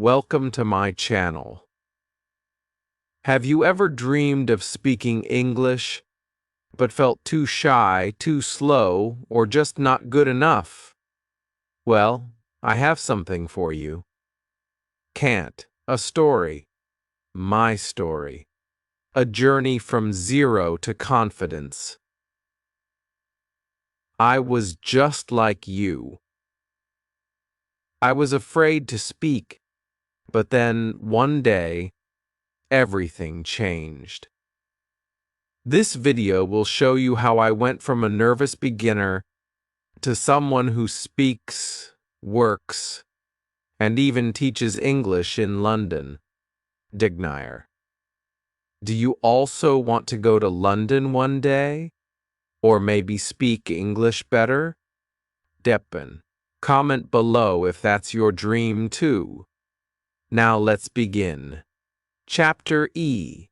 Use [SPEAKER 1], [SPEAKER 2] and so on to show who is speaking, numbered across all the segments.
[SPEAKER 1] Welcome to my channel. Have you ever dreamed of speaking English, but felt too shy, too slow, or just not good enough? Well, I have something for you. Can't, a story. My story. A journey from zero to confidence. I was just like you. I was afraid to speak, but then one day, everything changed. This video will show you how I went from a nervous beginner to someone who speaks, works, and even teaches English in London. Dignier. Do you also want to go to London one day? Or maybe speak English better? Deppen. Comment below if that's your dream too. Now let's begin. Chapter E.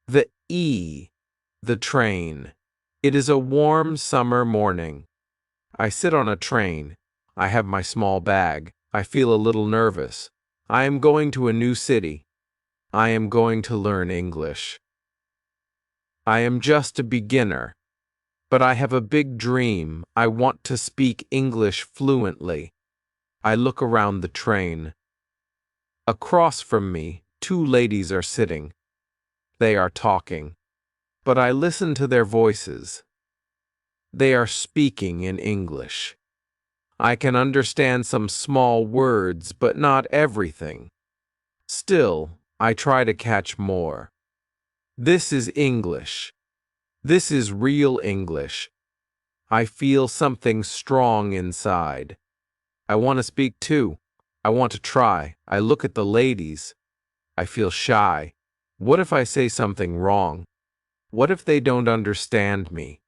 [SPEAKER 1] The E. The train. It is a warm summer morning. I sit on a train. I have my small bag. I feel a little nervous. I am going to a new city. I am going to learn English. I am just a beginner, but I have a big dream. I want to speak English fluently. I look around the train. Across from me, two ladies are sitting. They are talking, but I listen to their voices. They are speaking in English. I can understand some small words, but not everything. Still, I try to catch more. This is English. This is real English. I feel something strong inside. I want to speak too. I want to try. I look at the ladies. I feel shy. What if I say something wrong? What if they don't understand me?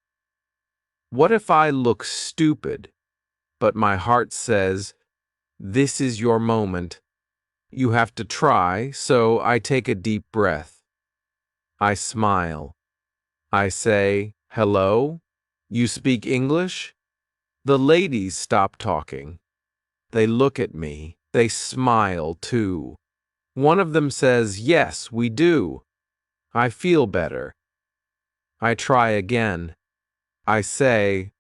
[SPEAKER 1] What if I look stupid? But my heart says, this is your moment. You have to try, so I take a deep breath. I smile. I say, hello? You speak English? The ladies stop talking. They look at me. They smile too. One of them says, yes, we do. I feel better. I try again. I say,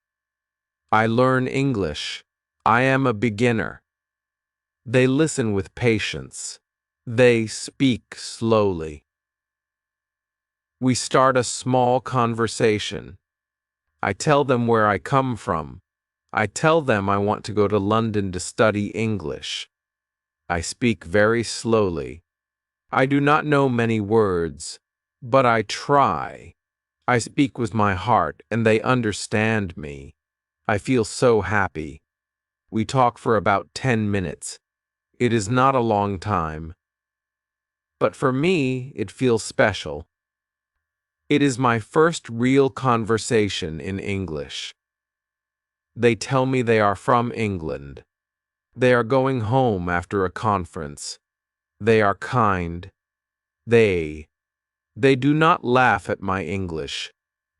[SPEAKER 1] I learn English. I am a beginner. They listen with patience. They speak slowly. We start a small conversation. I tell them where I come from. I tell them I want to go to London to study English. I speak very slowly. I do not know many words, but I try. I speak with my heart, and they understand me. I feel so happy. We talk for about 10 minutes. It is not a long time. But for me, it feels special. It is my first real conversation in English. They tell me they are from England. They are going home after a conference. They are kind. They do not laugh at my English.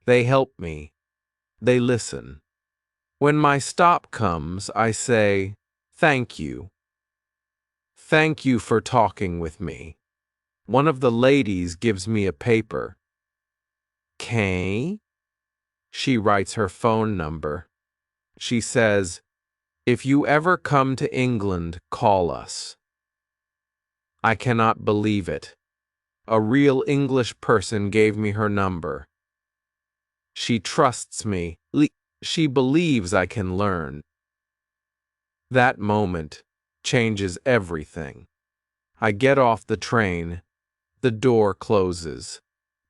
[SPEAKER 1] They help me. They listen. When my stop comes, I say, thank you. Thank you for talking with me. One of the ladies gives me a paper. Kay? She writes her phone number. She says, if you ever come to England, call us. I cannot believe it. A real English person gave me her number. She trusts me. She believes I can learn. That moment changes everything. I get off the train. The door closes.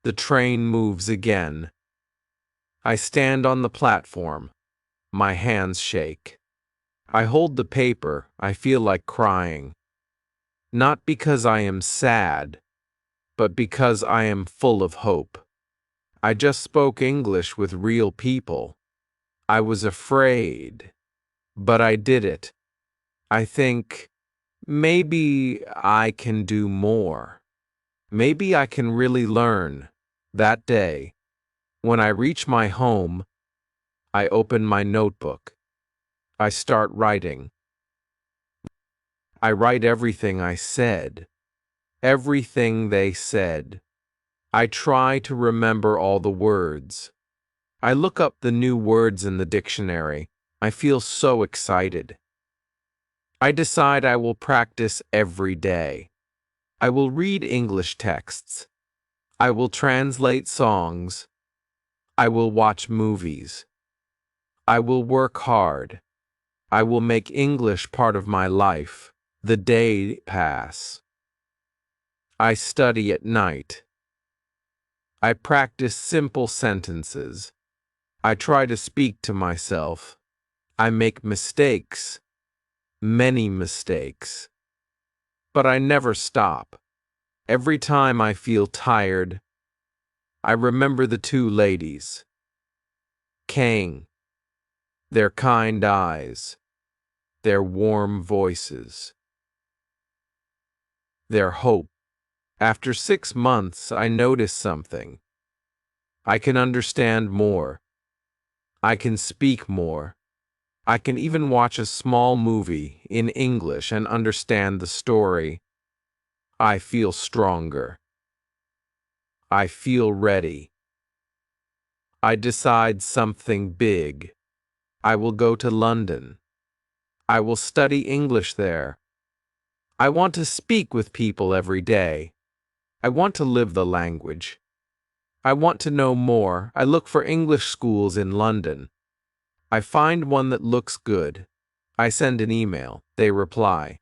[SPEAKER 1] The train moves again. I stand on the platform. My hands shake. I hold the paper. I feel like crying. Not because I am sad, but because I am full of hope. I just spoke English with real people. I was afraid, but I did it. I think, maybe I can do more. Maybe I can really learn. That day, when I reach my home, I open my notebook. I start writing. I write everything I said, everything they said. I try to remember all the words. I look up the new words in the dictionary. I feel so excited. I decide I will practice every day. I will read English texts. I will translate songs. I will watch movies. I will work hard. I will make English part of my life. The day pass. I study at night. I practice simple sentences. I try to speak to myself. I make mistakes, many mistakes. But I never stop. Every time I feel tired, I remember the two ladies. Kang, their kind eyes, their warm voices, their hope. After 6 months, I notice something. I can understand more. I can speak more. I can even watch a small movie in English and understand the story. I feel stronger. I feel ready. I decide something big. I will go to London. I will study English there. I want to speak with people every day. I want to live the language. I want to know more. I look for English schools in London. I find one that looks good. I send an email. They reply.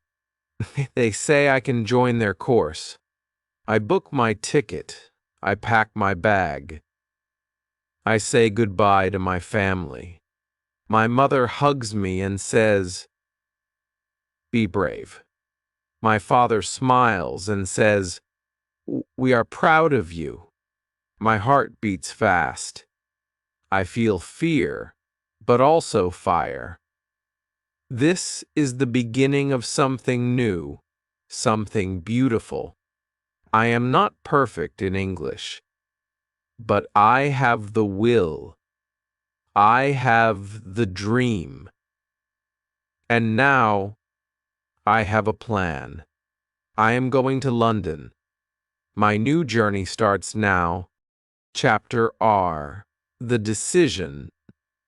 [SPEAKER 1] They say I can join their course. I book my ticket. I pack my bag. I say goodbye to my family. My mother hugs me and says, "Be brave." My father smiles and says, "We are proud of you." My heart beats fast. I feel fear, but also fire. This is the beginning of something new, something beautiful. I am not perfect in English, but I have the will. I have the dream. And now I have a plan. I am going to London. My new journey starts now. Chapter R. The Decision.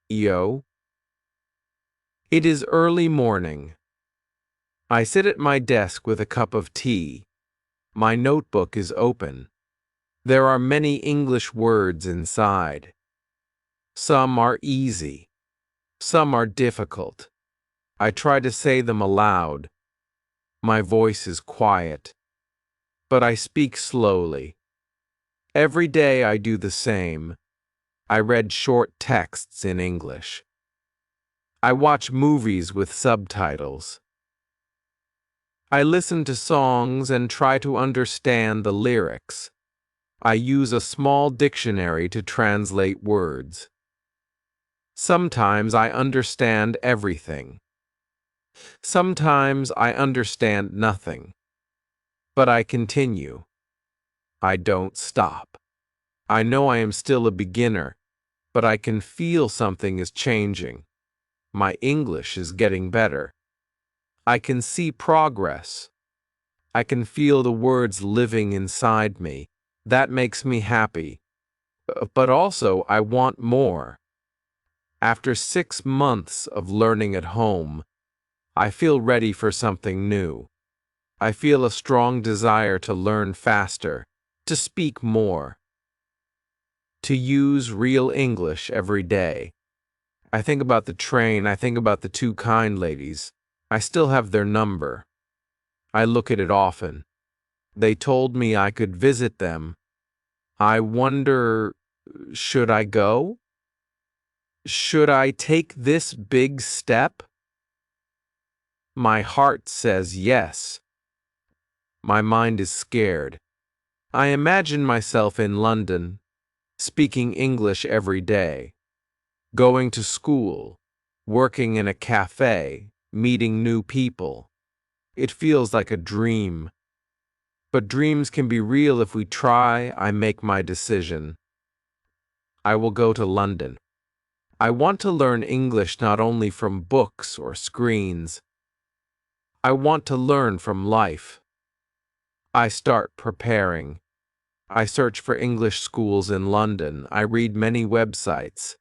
[SPEAKER 1] Yo. It is early morning. I sit at my desk with a cup of tea. My notebook is open. There are many English words inside. Some are easy. Some are difficult. I try to say them aloud. My voice is quiet, but I speak slowly. Every day I do the same. I read short texts in English. I watch movies with subtitles. I listen to songs and try to understand the lyrics. I use a small dictionary to translate words. Sometimes I understand everything. Sometimes I understand nothing. But I continue. I don't stop. I know I am still a beginner, but I can feel something is changing. My English is getting better. I can see progress. I can feel the words living inside me. That makes me happy. But also, I want more. After 6 months of learning at home, I feel ready for something new. I feel a strong desire to learn faster, to speak more, to use real English every day. I think about the train. I think about the two kind ladies. I still have their number. I look at it often. They told me I could visit them. I wonder, should I go? Should I take this big step? My heart says yes. My mind is scared. I imagine myself in London, speaking English every day, going to school, working in a cafe, meeting new people. It feels like a dream. But dreams can be real if we try. I make my decision. I will go to London. I want to learn English not only from books or screens. I want to learn from life. I start preparing. I search for English schools in London. I read many websites.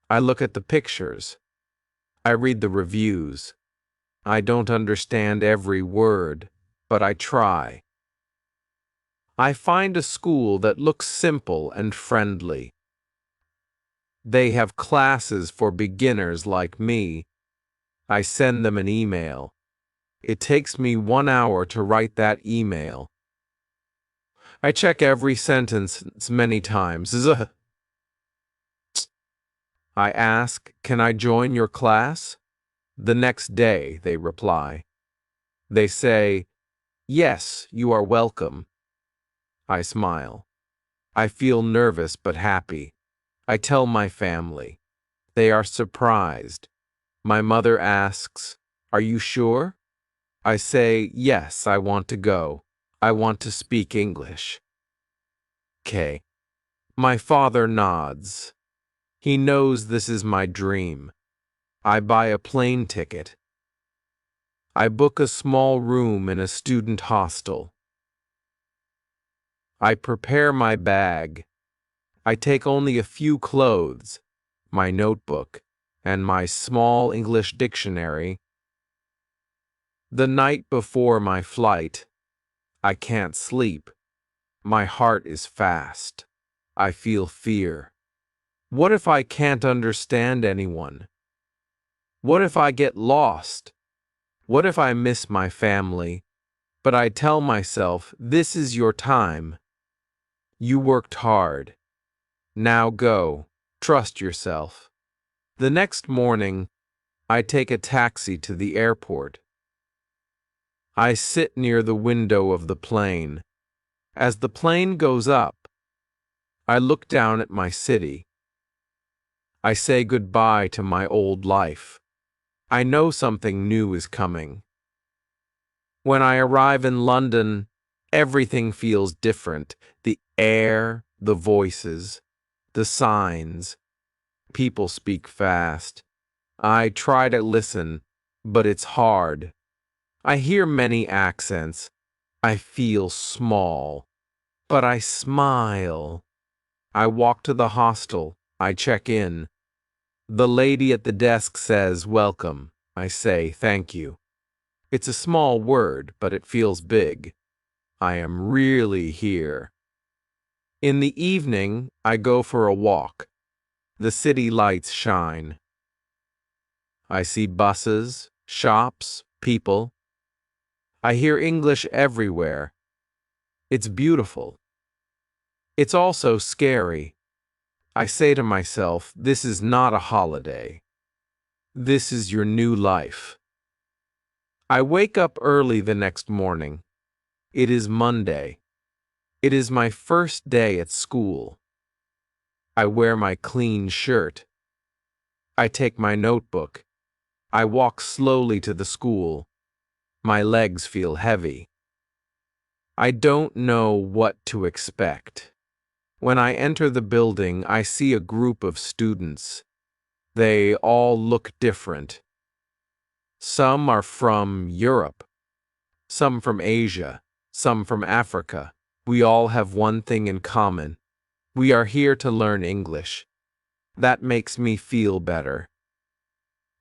[SPEAKER 1] I look at the pictures. I read the reviews. I don't understand every word, but I try. I find a school that looks simple and friendly. They have classes for beginners like me. I send them an email. It takes me 1 hour to write that email. I check every sentence many times. I ask, "Can I join your class?" The next day, they reply. They say, "Yes, you are welcome." I smile. I feel nervous but happy. I tell my family. They are surprised. My mother asks, "Are you sure?" I say, "Yes, I want to go. I want to speak English." K. My father nods. He knows this is my dream. I buy a plane ticket. I book a small room in a student hostel. I prepare my bag. I take only a few clothes, my notebook, and my small English dictionary. The night before my flight, I can't sleep. My heart is fast. I feel fear. What if I can't understand anyone? What if I get lost? What if I miss my family? But I tell myself, this is your time. You worked hard. Now go. Trust yourself. The next morning, I take a taxi to the airport. I sit near the window of the plane. As the plane goes up, I look down at my city. I say goodbye to my old life. I know something new is coming. When I arrive in London, everything feels different. The air, the voices, the signs. People speak fast. I try to listen, but it's hard. I hear many accents. I feel small, but I smile. I walk to the hostel. I check in. The lady at the desk says, "Welcome." I say, "Thank you." It's a small word, but it feels big. I am really here. In the evening, I go for a walk. The city lights shine. I see buses, shops, people. I hear English everywhere. It's beautiful. It's also scary. I say to myself, this is not a holiday. This is your new life. I wake up early the next morning. It is Monday. It is my first day at school. I wear my clean shirt. I take my notebook. I walk slowly to the school. My legs feel heavy. I don't know what to expect. When I enter the building, I see a group of students. They all look different. Some are from Europe, some from Asia, some from Africa. We all have one thing in common. We are here to learn English. That makes me feel better.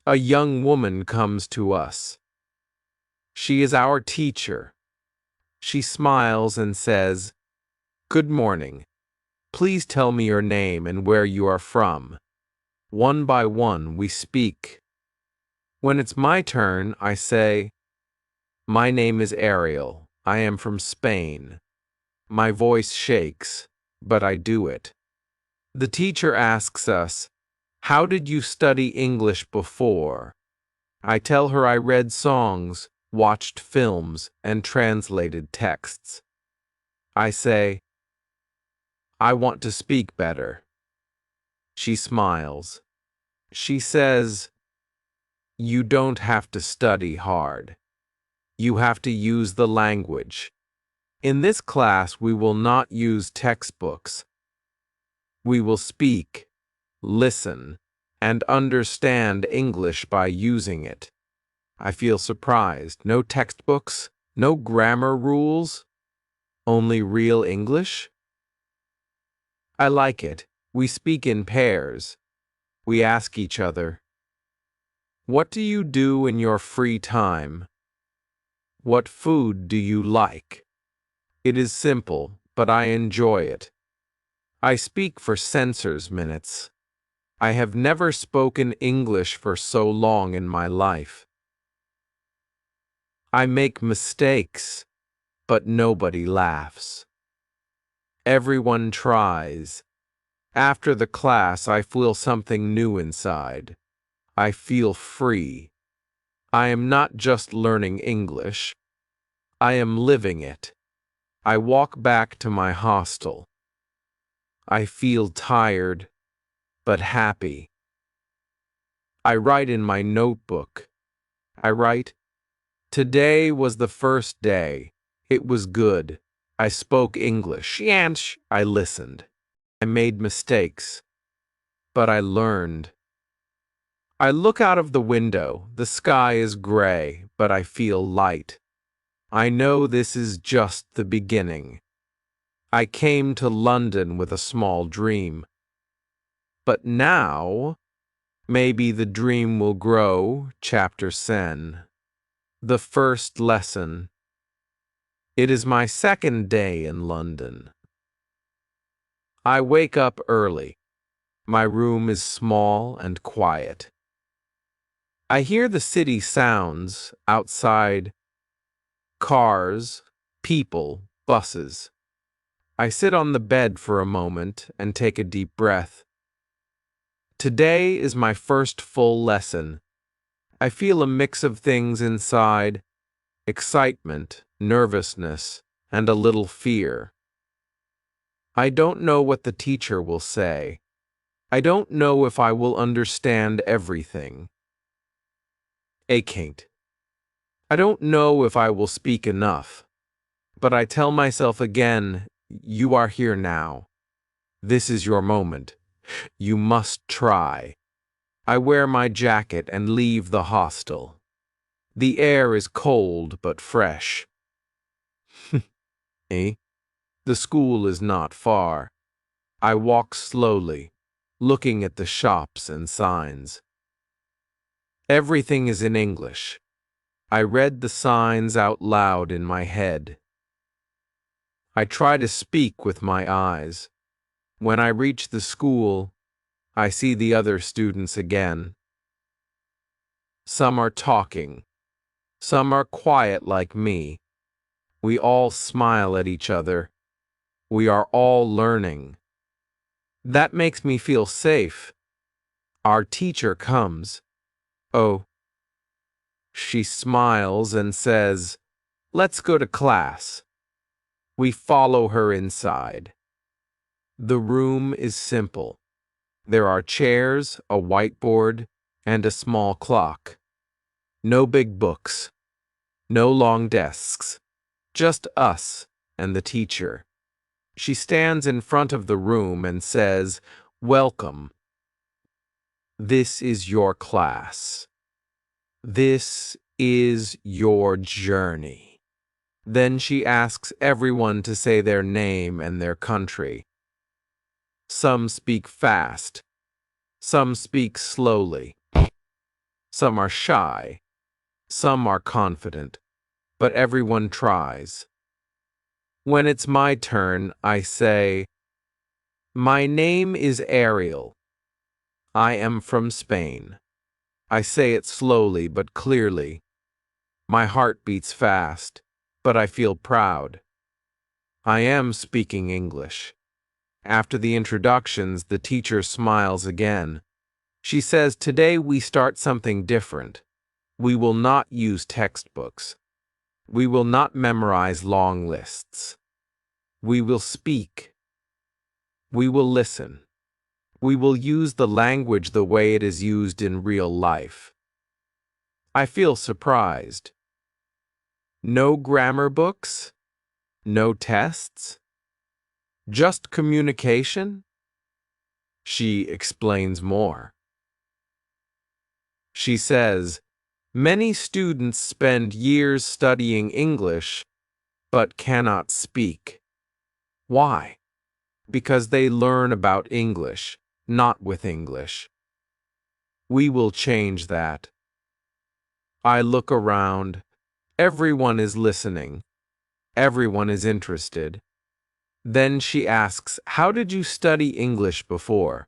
[SPEAKER 1] A young woman comes to us. She is our teacher. She smiles and says, "Good morning. Please tell me your name and where you are from." One by one, we speak. When it's my turn, I say, "My name is Ariel. I am from Spain." My voice shakes, but I do it. The teacher asks us, "How did you study English before?" I tell her I read songs, watched films, and translated texts. I say, "I want to speak better." She smiles. She says, "You don't have to study hard. You have to use the language. In this class, we will not use textbooks. We will speak, listen, and understand English by using it." I feel surprised. No textbooks, no grammar rules, only real English? I like it. We speak in pairs. We ask each other, "What do you do in your free time? What food do you like?" It is simple, but I enjoy it. I speak for censors minutes. I have never spoken English for so long in my life. I make mistakes, but nobody laughs. Everyone tries. After the class, I feel something new inside. I feel free. I am not just learning English. I am living it. I walk back to my hostel. I feel tired, but happy. I write in my notebook. I write, "Today was the first day. It was good. I spoke English and I listened. I made mistakes, but I learned." I look out of the window. The sky is gray, but I feel light. I know this is just the beginning. I came to London with a small dream. But now, maybe the dream will grow. Chapter 10. The first lesson. It is my second day in London. I wake up early. My room is small and quiet. I hear the city sounds outside: cars, people, buses. I sit on the bed for a moment and take a deep breath. Today is my first full lesson. I feel a mix of things inside: excitement, nervousness, and a little fear. I don't know what the teacher will say. I don't know if I will understand everything. I can't. I don't know if I will speak enough. But I tell myself again, you are here now. This is your moment. You must try. I wear my jacket and leave the hostel. The air is cold but fresh. Eh? The school is not far. I walk slowly, looking at the shops and signs. Everything is in English. I read the signs out loud in my head. I try to speak with my eyes. When I reach the school, I see the other students again. Some are talking. Some are quiet like me. We all smile at each other. We are all learning. That makes me feel safe. Our teacher comes. Oh. She smiles and says, "Let's go to class." We follow her inside. The room is simple. There are chairs, a whiteboard, and a small clock. No big books. No long desks. Just us and the teacher. She stands in front of the room and says, "Welcome. This is your class. This is your journey." Then she asks everyone to say their name and their country. Some speak fast. Some speak slowly. Some are shy. Some are confident. But everyone tries. When it's my turn, I say, "My name is Ariel. I am from Spain." I say it slowly but clearly. My heart beats fast, but I feel proud. I am speaking English. After the introductions, the teacher smiles again. She says, "Today we start something different. We will not use textbooks. We will not memorize long lists. We will speak. We will listen. We will use the language the way it is used in real life." I feel surprised. No grammar books? No tests? Just communication? She explains more. She says, Many students spend years studying English but cannot speak. Why? Because they learn about English, not with English. We will change that. I look around. Everyone is listening. Everyone is interested. Then she asks, "How did you study English before?"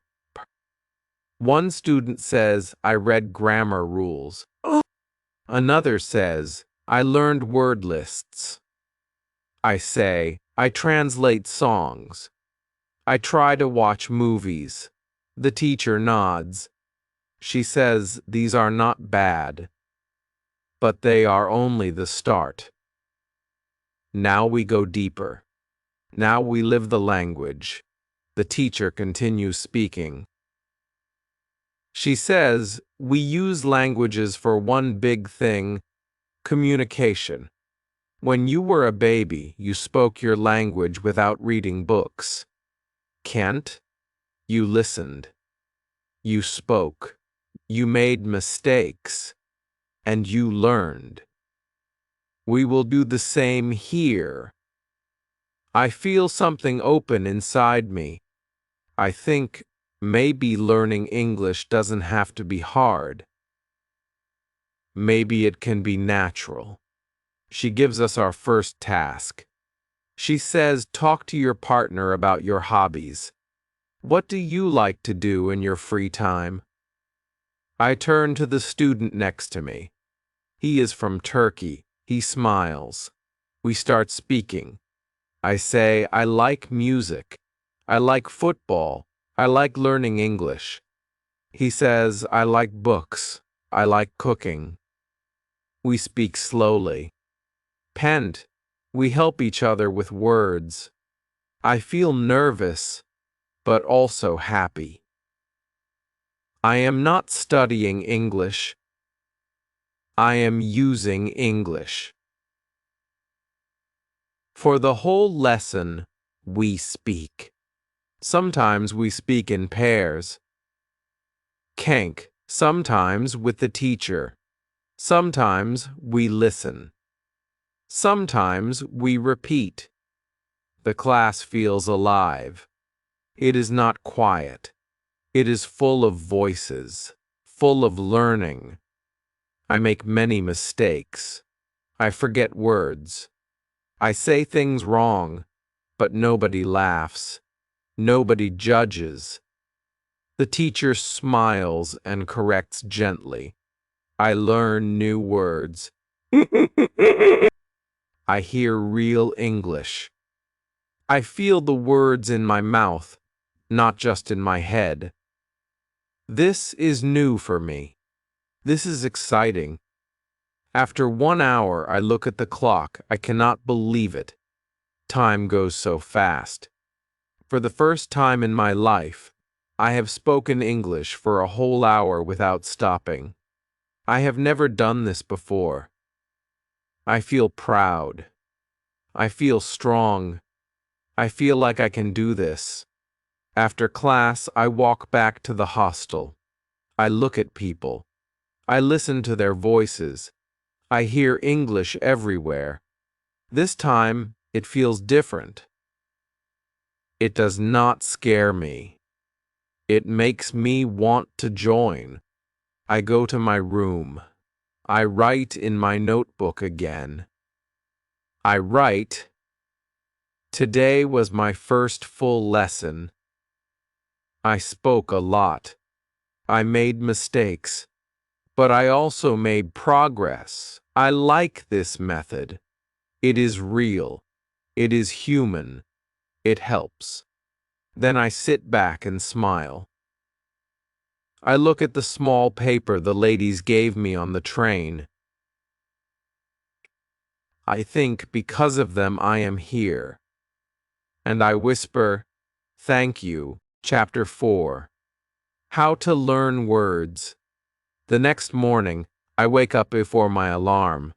[SPEAKER 1] One student says, "I read grammar rules." Another says, "I learned word lists." I say, "I translate songs. I try to watch movies." The teacher nods. She says, "These are not bad, but they are only the start." Now we go deeper. Now we live the language. The teacher continues speaking. She says, "We use languages for one big thing, communication. When you were a baby, you spoke your language without reading books. Can't? You listened. You spoke. You made mistakes. And you learned. We will do the same here." I feel something open inside me. I think maybe learning English doesn't have to be hard. Maybe it can be natural. She gives us our first task. She says, "Talk to your partner about your hobbies. What do you like to do in your free time?" I turn to the student next to me. He is from Turkey. He smiles. We start speaking. I say, "I like music. I like football. I like learning English." He says, "I like books. I like cooking." We speak slowly. Pent. We help each other with words. I feel nervous, but also happy. I am not studying English. I am using English. For the whole lesson, we speak. Sometimes we speak in pairs. Kank, sometimes with the teacher. Sometimes we listen. Sometimes we repeat. The class feels alive. It is not quiet. It is full of voices, full of learning. I make many mistakes. I forget words. I say things wrong, but nobody laughs. Nobody judges. The teacher smiles and corrects gently. I learn new words. I hear real English. I feel the words in my mouth, not just in my head. This is new for me. This is exciting. After 1 hour, I look at the clock. I cannot believe it. Time goes so fast. For the first time in my life, I have spoken English for a whole hour without stopping. I have never done this before. I feel proud. I feel strong. I feel like I can do this. After class, I walk back to the hostel. I look at people. I listen to their voices. I hear English everywhere. This time, it feels different. It does not scare me. It makes me want to join. I go to my room. I write in my notebook again. I write, "Today was my first full lesson. I spoke a lot. I made mistakes, but I also made progress. I like this method. It is real. It is human. It helps." Then I sit back and smile. I look at the small paper the ladies gave me on the train. I think because of them I am here. And I whisper, "Thank you." Chapter 4. How to learn words. The next morning, I wake up before my alarm.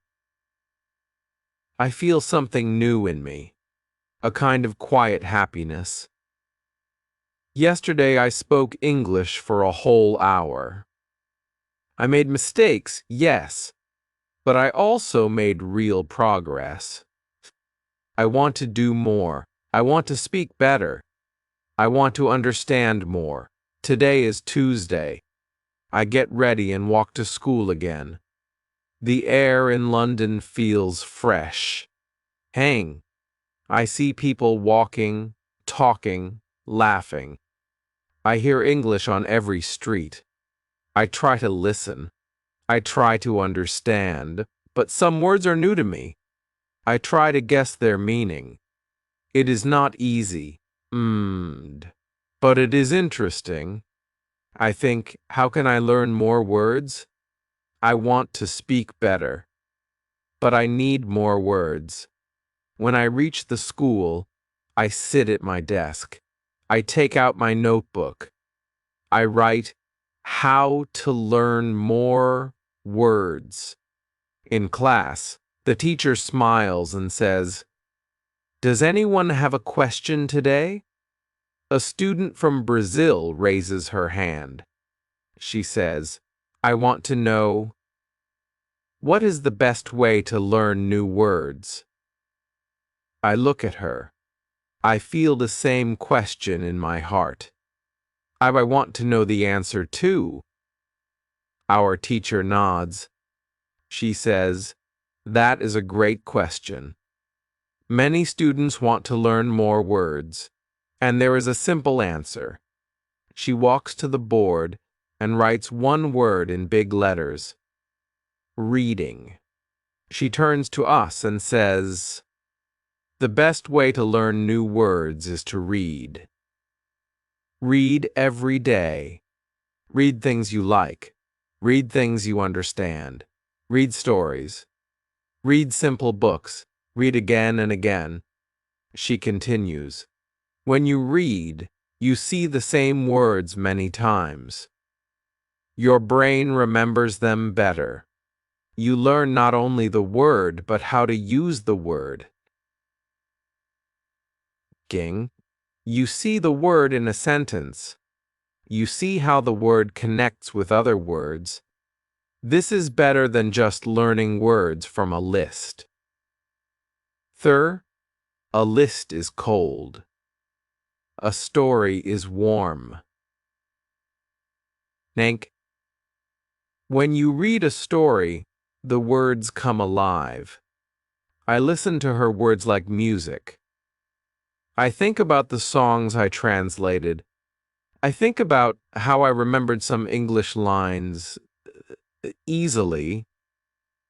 [SPEAKER 1] I feel something new in me, a kind of quiet happiness. Yesterday I spoke English for a whole hour. I made mistakes, yes, but I also made real progress. I want to do more. I want to speak better. I want to understand more. Today is Tuesday. I get ready and walk to school again. The air in London feels fresh. Hang. I see people walking, talking, laughing. I hear English on every street. I try to listen. I try to understand, but some words are new to me. I try to guess their meaning. It is not easy, but it is interesting. I think, how can I learn more words? I want to speak better, but I need more words. When I reach the school, I sit at my desk. I take out my notebook. I write, how to learn more words. In class, the teacher smiles and says, "Does anyone have a question today?" A student from Brazil raises her hand. She says, "I want to know, what is the best way to learn new words?" I look at her. I feel the same question in my heart. I want to know the answer too. Our teacher nods. She says, "That is a great question. Many students want to learn more words, and there is a simple answer." She walks to the board and writes one word in big letters. Reading. She turns to us and says, "The best way to learn new words is to read. Read every day. Read things you like. Read things you understand. Read stories. Read simple books. Read again and again." She continues, "When you read, you see the same words many times. Your brain remembers them better. You learn not only the word, but how to use the word. Ging. You see the word in a sentence. You see how the word connects with other words. This is better than just learning words from a list. Third, a list is cold. A story is warm. Nank. When you read a story, the words come alive. I listen to her words like music. I think about the songs I translated. I think about how I remembered some English lines easily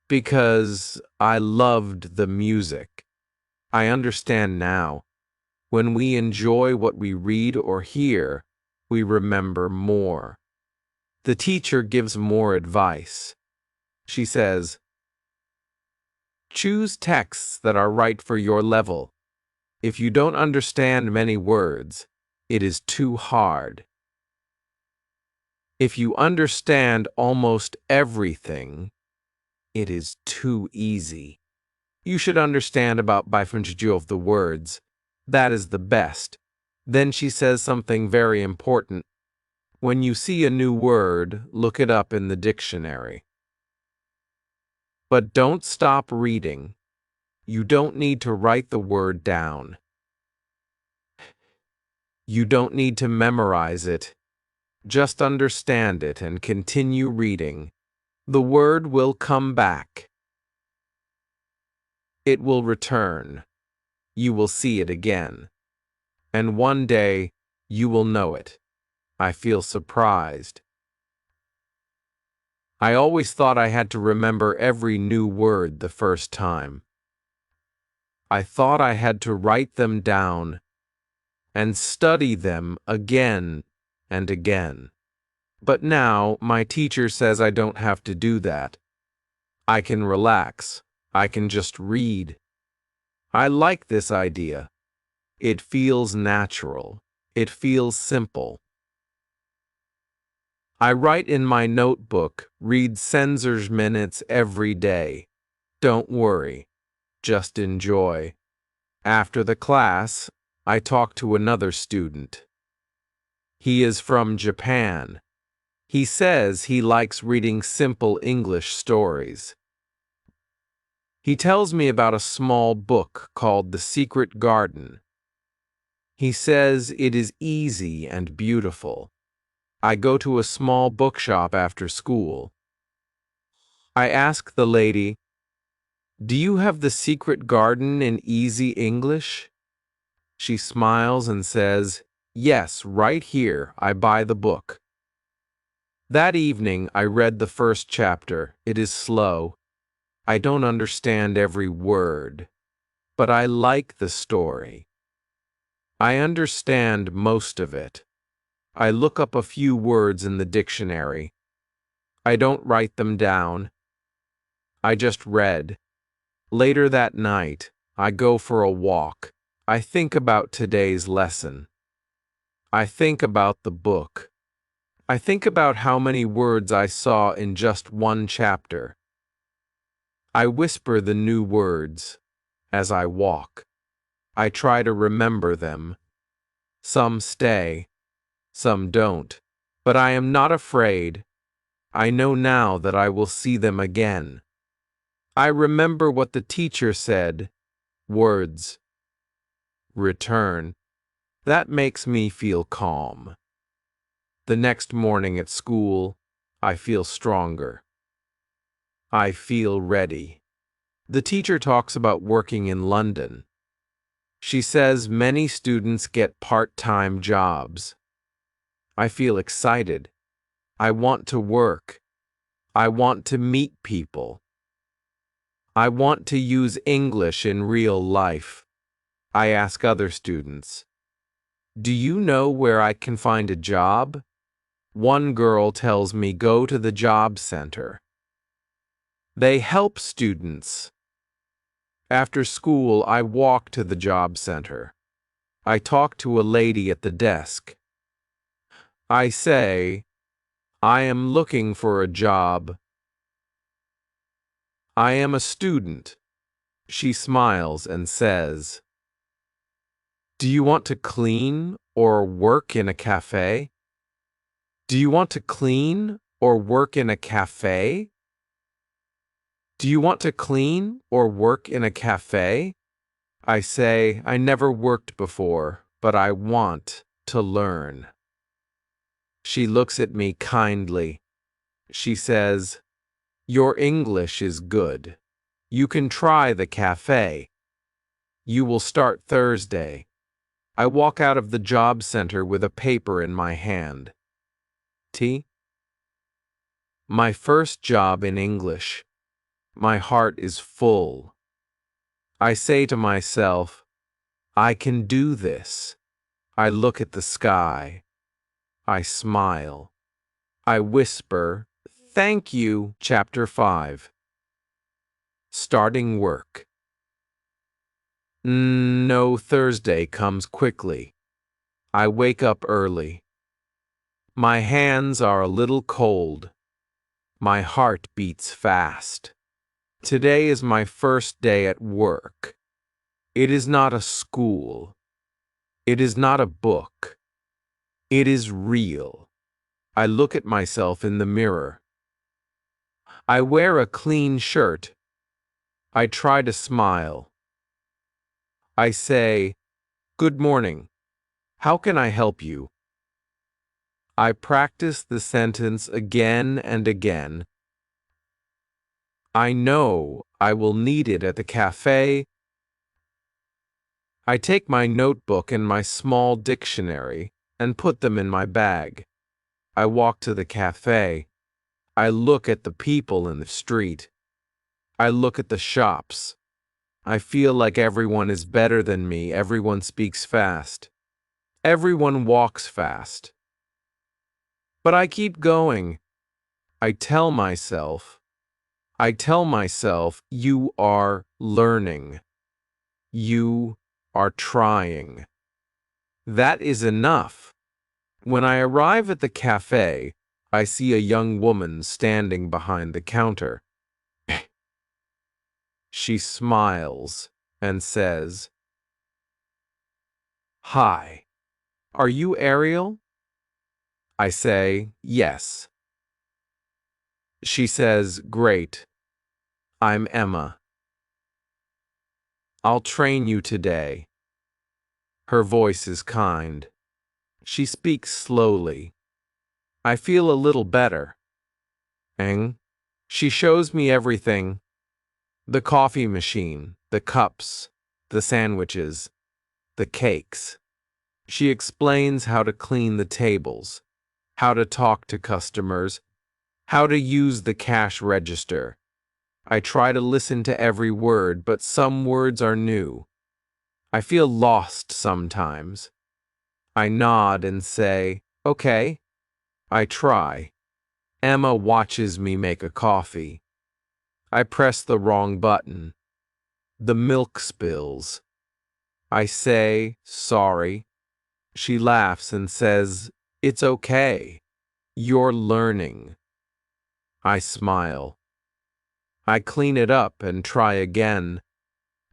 [SPEAKER 1] because I loved the music. I understand now. When we enjoy what we read or hear, we remember more. The teacher gives more advice. She says, "Choose texts that are right for your level. If you don't understand many words, it is too hard. If you understand almost everything, it is too easy. You should understand about bifunjiju of the words. That is the best." Then she says something very important. When you see a new word, look it up in the dictionary. But don't stop reading. You don't need to write the word down. You don't need to memorize it. Just understand it and continue reading. The word will come back. It will return. You will see it again. And one day, you will know it. I feel surprised. I always thought I had to remember every new word the first time. I thought I had to write them down and study them again and again. But now my teacher says I don't have to do that. I can relax. I can just read. I like this idea. It feels natural. It feels simple. I write in my notebook, read Sensors minutes every day. Don't worry. Just enjoy. After the class, I talk to another student. He is from Japan. He says he likes reading simple English stories. He tells me about a small book called The Secret Garden. He says it is easy and beautiful. I go to a small bookshop after school. I ask the lady, "Do you have The Secret Garden in easy English?" She smiles and says, "Yes, right here. I buy the book." That evening, I read the first chapter. It is slow. I don't understand every word, but I like the story. I understand most of it. I look up a few words in the dictionary. I don't write them down. I just read. Later that night, I go for a walk. I think about today's lesson. I think about the book. I think about how many words I saw in just one chapter. I whisper the new words as I walk. I try to remember them. Some stay, some don't. But I am not afraid. I know now that I will see them again. I remember what the teacher said. Words. Return. That makes me feel calm. The next morning at school, I feel stronger. I feel ready. The teacher talks about working in London. She says many students get part-time jobs. I feel excited. I want to work. I want to meet people. I want to use English in real life. I ask other students, "Do you know where I can find a job?" One girl tells me go to the job center. They help students. After school, I walk to the job center. I talk to a lady at the desk. I say, "I am looking for a job. I am a student." She smiles and says, "Do you want to clean or work in a cafe?" Do you want to clean or work in a cafe? Do you want to clean or work in a cafe? I say, I never worked before, but I want to learn. She looks at me kindly. She says, "Your English is good. You can try the cafe. You will start Thursday." I walk out of the job center with a paper in my hand. Tea? My first job in English. My heart is full. I say to myself, I can do this. I look at the sky. I smile. I whisper, "Thank you." Chapter 5. Starting work. No, Thursday comes quickly. I wake up early. My hands are a little cold. My heart beats fast. Today is my first day at work. It is not a school. It is not a book. It is real. I look at myself in the mirror. I wear a clean shirt. I try to smile. I say, "Good morning. How can I help you?" I practice the sentence again and again. I know I will need it at the cafe. I take my notebook and my small dictionary and put them in my bag. I walk to the cafe. I look at the people in the street. I look at the shops. I feel like everyone is better than me. Everyone speaks fast. Everyone walks fast. But I keep going. I tell myself, you are learning. You are trying. That is enough. When I arrive at the cafe, I see a young woman standing behind the counter. She smiles and says, "Hi, are you Ariel?" I say, "Yes." She says, "Great. I'm Emma." I'll train you today. Her voice is kind. She speaks slowly. I feel a little better. Eng. She shows me everything. The coffee machine, the cups, the sandwiches, the cakes. She explains how to clean the tables, how to talk to customers, how to use the cash register. I try to listen to every word, but some words are new. I feel lost sometimes. I nod and say, "Okay." I try. Emma watches me make a coffee. I press the wrong button. The milk spills. I say, "Sorry." She laughs and says, "It's okay. You're learning." I smile. I clean it up and try again.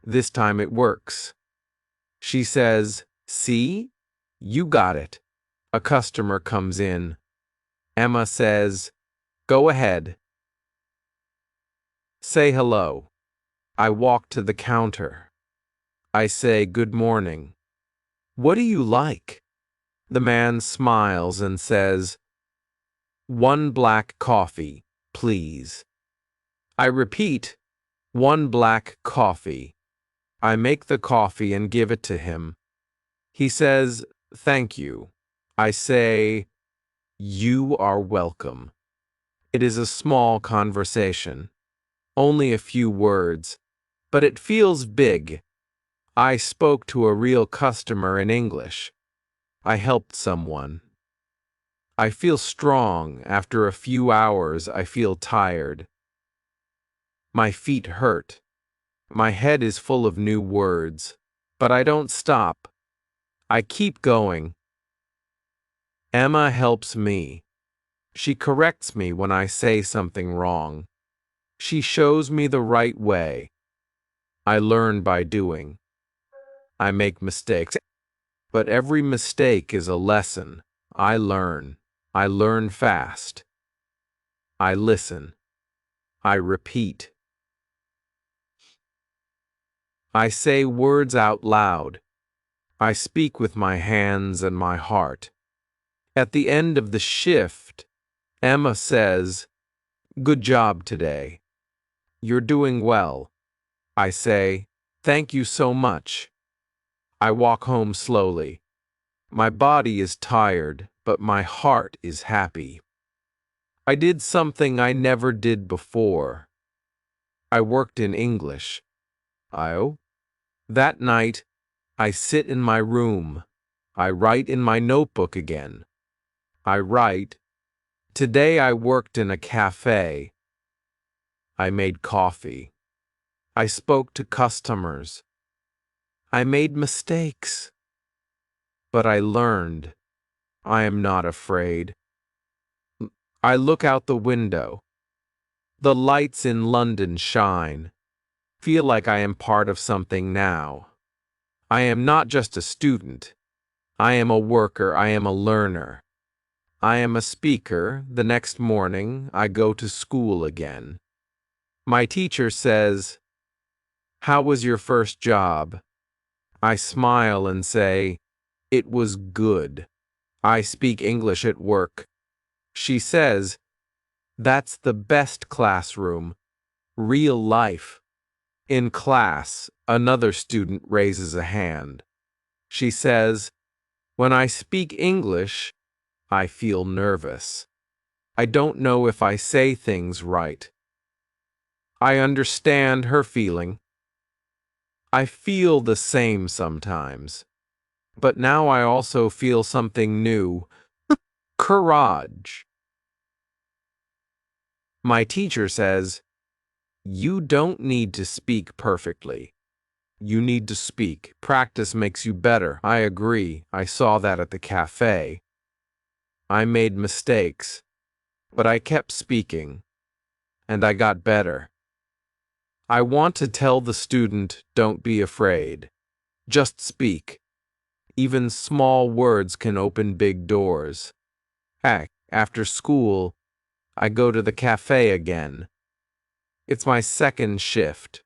[SPEAKER 1] This time it works. She says, "See? You got it." A customer comes in. Emma says, "Go ahead. Say hello." I walk to the counter. I say, "Good morning. What do you like?" The man smiles and says, "One black coffee, please." I repeat, "One black coffee." I make the coffee and give it to him. He says, "Thank you." I say, "You are welcome." It is a small conversation, only a few words, but it feels big. I spoke to a real customer in English. I helped someone. I feel strong. After a few hours, I feel tired. My feet hurt. My head is full of new words, but I don't stop. I keep going. Emma helps me. She corrects me when I say something wrong. She shows me the right way. I learn by doing. I make mistakes, but every mistake is a lesson. I learn. I learn fast. I listen. I repeat. I say words out loud. I speak with my hands and my heart. At the end of the shift, Emma says, "Good job today. You're doing well." I say, "Thank you so much." I walk home slowly. My body is tired, but my heart is happy. I did something I never did before. I worked in English. That night, I sit in my room. I write in my notebook again. I write, "Today I worked in a cafe. I made coffee. I spoke to customers. I made mistakes. But I learned. I am not afraid." I look out the window. The lights in London shine. Feel like I am part of something now. I am not just a student. I am a worker. I am a learner. I am a speaker. The next morning, I go to school again. My teacher says, "How was your first job?" I smile and say, "It was good. I speak English at work." She says, "That's the best classroom. Real life." In class, another student raises a hand. She says, "When I speak English, I feel nervous. I don't know if I say things right." I understand her feeling. I feel the same sometimes. But now I also feel something new. Courage. My teacher says, "You don't need to speak perfectly. You need to speak. Practice makes you better." I agree. I saw that at the cafe. I made mistakes, but I kept speaking, and I got better. I want to tell the student, don't be afraid. Just speak. Even small words can open big doors. Heck, after school, I go to the cafe again. It's my second shift.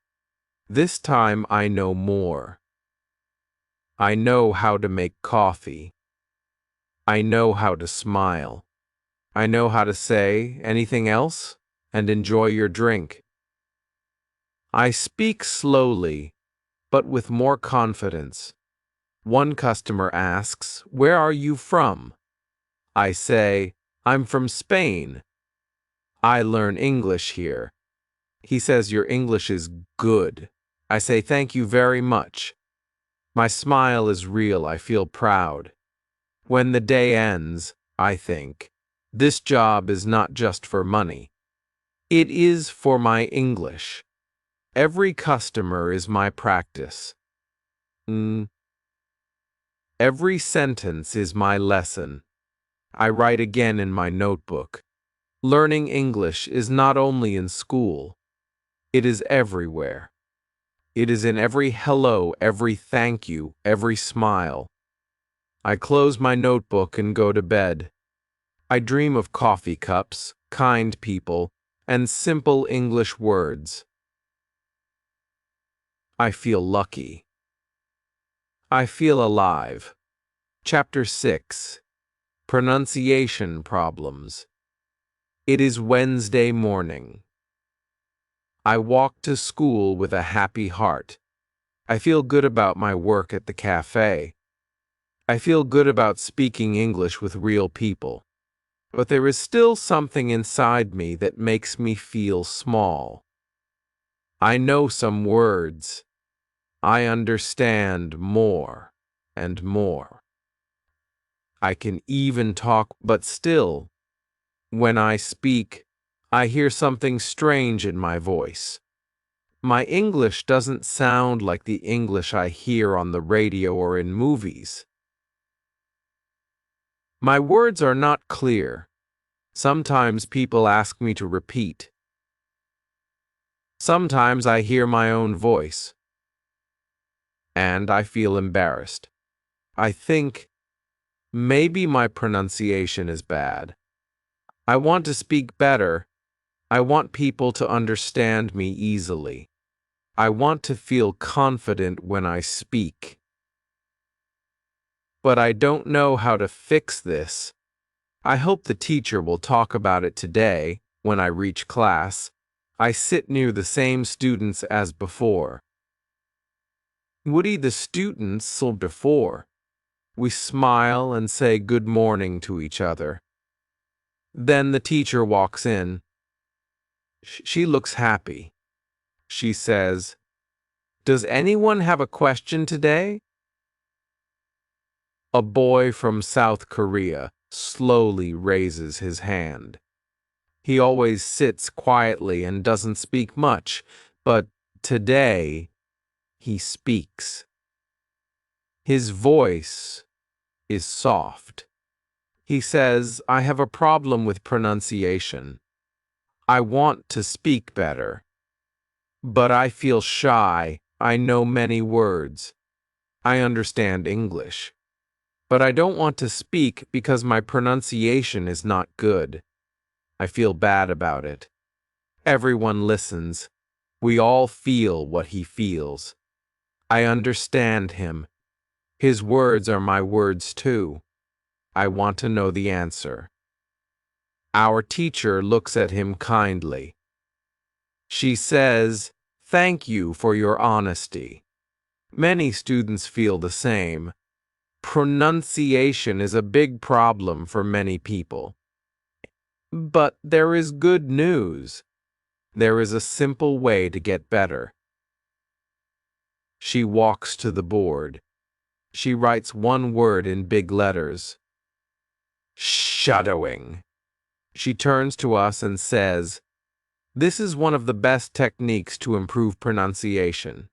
[SPEAKER 1] This time I know more. I know how to make coffee. I know how to smile. I know how to say anything else and enjoy your drink. I speak slowly, but with more confidence. One customer asks, "Where are you from?" I say, "I'm from Spain. I learn English here." He says, "Your English is good." I say, "Thank you very much." My smile is real. I feel proud. When the day ends, I think, this job is not just for money. It is for my English. Every customer is my practice. Every sentence is my lesson. I write again in my notebook. Learning English is not only in school. It is everywhere. It is in every hello, every thank you, every smile. I close my notebook and go to bed. I dream of coffee cups, kind people, and simple English words. I feel lucky. I feel alive. Chapter 6. Pronunciation Problems. It is Wednesday morning. I walk to school with a happy heart. I feel good about my work at the cafe. I feel good about speaking English with real people. But there is still something inside me that makes me feel small. I know some words. I understand more and more. I can even talk, but still, when I speak, I hear something strange in my voice. My English doesn't sound like the English I hear on the radio or in movies. My words are not clear. Sometimes people ask me to repeat. Sometimes I hear my own voice, and I feel embarrassed. I think maybe my pronunciation is bad. I want to speak better. I want people to understand me easily. I want to feel confident when I speak. But I don't know how to fix this. I hope the teacher will talk about it today when I reach class. I sit near the same students as before. Woody, the students saw before. We smile and say good morning to each other. Then the teacher walks in. She looks happy. She says, "Does anyone have a question today?" A boy from South Korea slowly raises his hand. He always sits quietly and doesn't speak much, but today he speaks. His voice is soft. He says, "I have a problem with pronunciation. I want to speak better, but I feel shy. I know many words. I understand English, but I don't want to speak because my pronunciation is not good. I feel bad about it." Everyone listens. We all feel what he feels. I understand him. His words are my words too. I want to know the answer. Our teacher looks at him kindly. She says, "Thank you for your honesty." Many students feel the same. Pronunciation is a big problem for many people. But there is good news. There is a simple way to get better. She walks to the board. She writes one word in big letters. Shadowing. She turns to us and says, "This is one of the best techniques to improve pronunciation.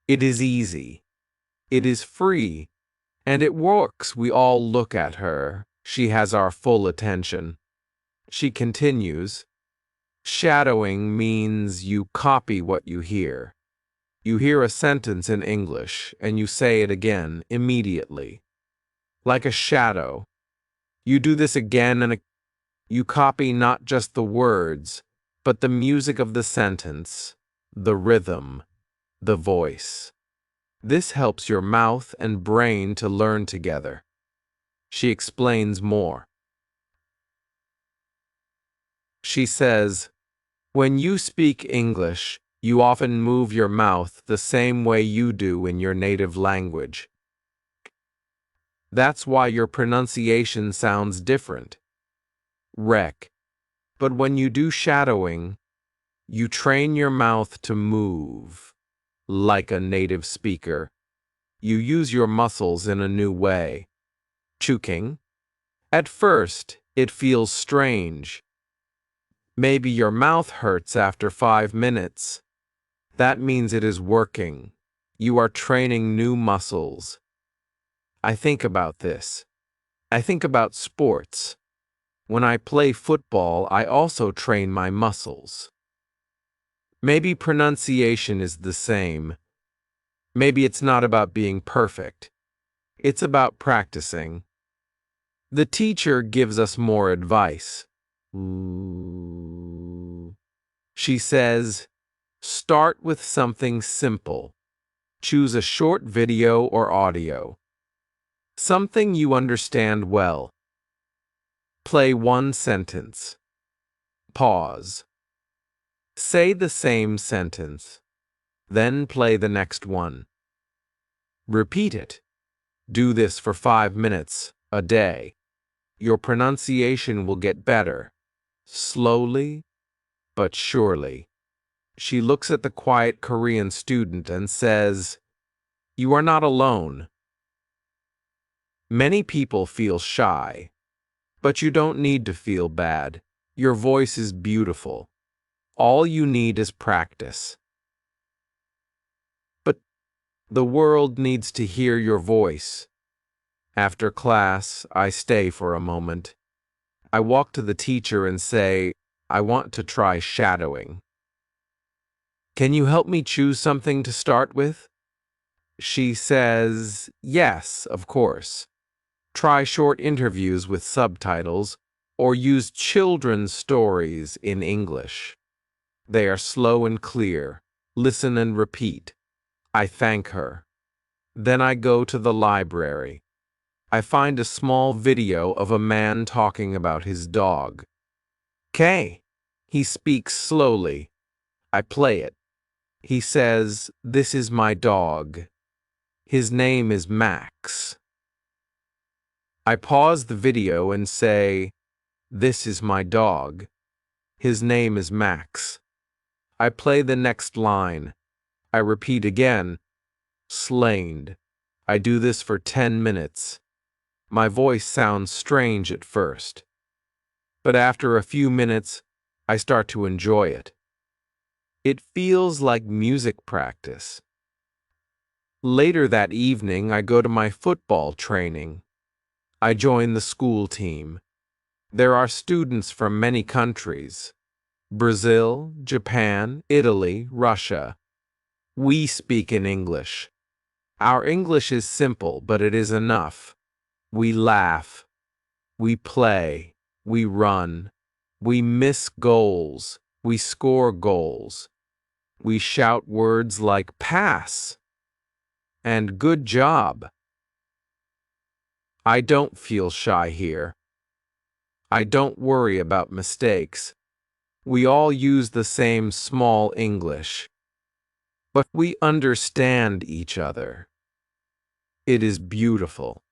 [SPEAKER 1] It is easy. It is free. And it works." We all look at her. She has our full attention. She continues, "Shadowing means you copy what you hear. You hear a sentence in English, and you say it again immediately. Like a shadow. You do this again and you copy not just the words, but the music of the sentence, the rhythm. the voice. This helps your mouth and brain to learn together. She explains more. She says, when you speak English, you often move your mouth the same way you do in your native language. That's why your pronunciation sounds different. Rec. But when you do shadowing, you train your mouth to move like a native speaker. You use your muscles in a new way. Chuking. At first, it feels strange. Maybe your mouth hurts after 5 minutes. That means it is working. You are training new muscles. I think about this. I think about sports. When I play football, I also train my muscles. Maybe pronunciation is the same. Maybe it's not about being perfect. It's about practicing. The teacher gives us more advice. She says, start with something simple. Choose a short video or audio. Something you understand well. Play one sentence. Pause. Say the same sentence. Then play the next one. Repeat it. Do this for 5 minutes a day. Your pronunciation will get better. Slowly, but surely. She looks at the quiet Korean student and says, you are not alone. Many people feel shy, but you don't need to feel bad. Your voice is beautiful. All you need is practice. But the world needs to hear your voice. After class, I stay for a moment. I walk to the teacher and say, I want to try shadowing. Can you help me choose something to start with? She says, yes, of course. Try short interviews with subtitles or use children's stories in English. They are slow and clear. Listen and repeat. I thank her. Then I go to the library. I find a small video of a man talking about his dog. K. He speaks slowly. I play it. He says, this is my dog. His name is Max. I pause the video and say, this is my dog. His name is Max. I play the next line. I repeat again, slain. I do this for 10 minutes. My voice sounds strange at first, but after a few minutes, I start to enjoy it. It feels like music practice. Later that evening, I go to my football training. I join the school team. There are students from many countries: Brazil, Japan, Italy, Russia. We speak in English. Our English is simple, but it is enough. We laugh. We play. We run. We miss goals. We score goals. We shout words like pass and good job. I don't feel shy here. I don't worry about mistakes. We all use the same small English, but we understand each other. It is beautiful.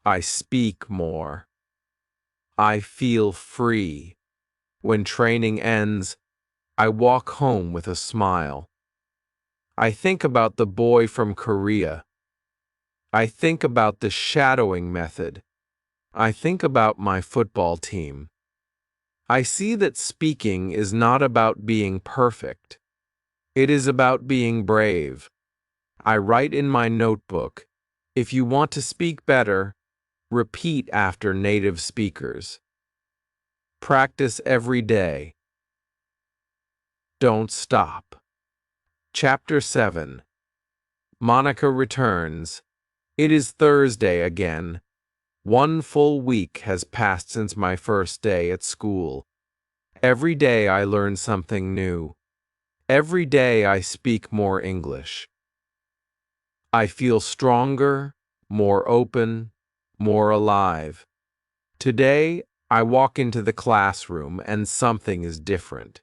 [SPEAKER 1] I speak more. I feel free. When training ends, I walk home with a smile. I think about the boy from Korea. I think about the shadowing method. I think about my football team. I see that speaking is not about being perfect. It is about being brave. I write in my notebook, if you want to speak better, repeat after native speakers. Practice every day. Don't stop. Chapter 7. Monica returns. It is Thursday again. 1 full week has passed since my first day at school. Every day I learn something new. Every day I speak more English. I feel stronger, more open, more alive. Today, I walk into the classroom and something is different.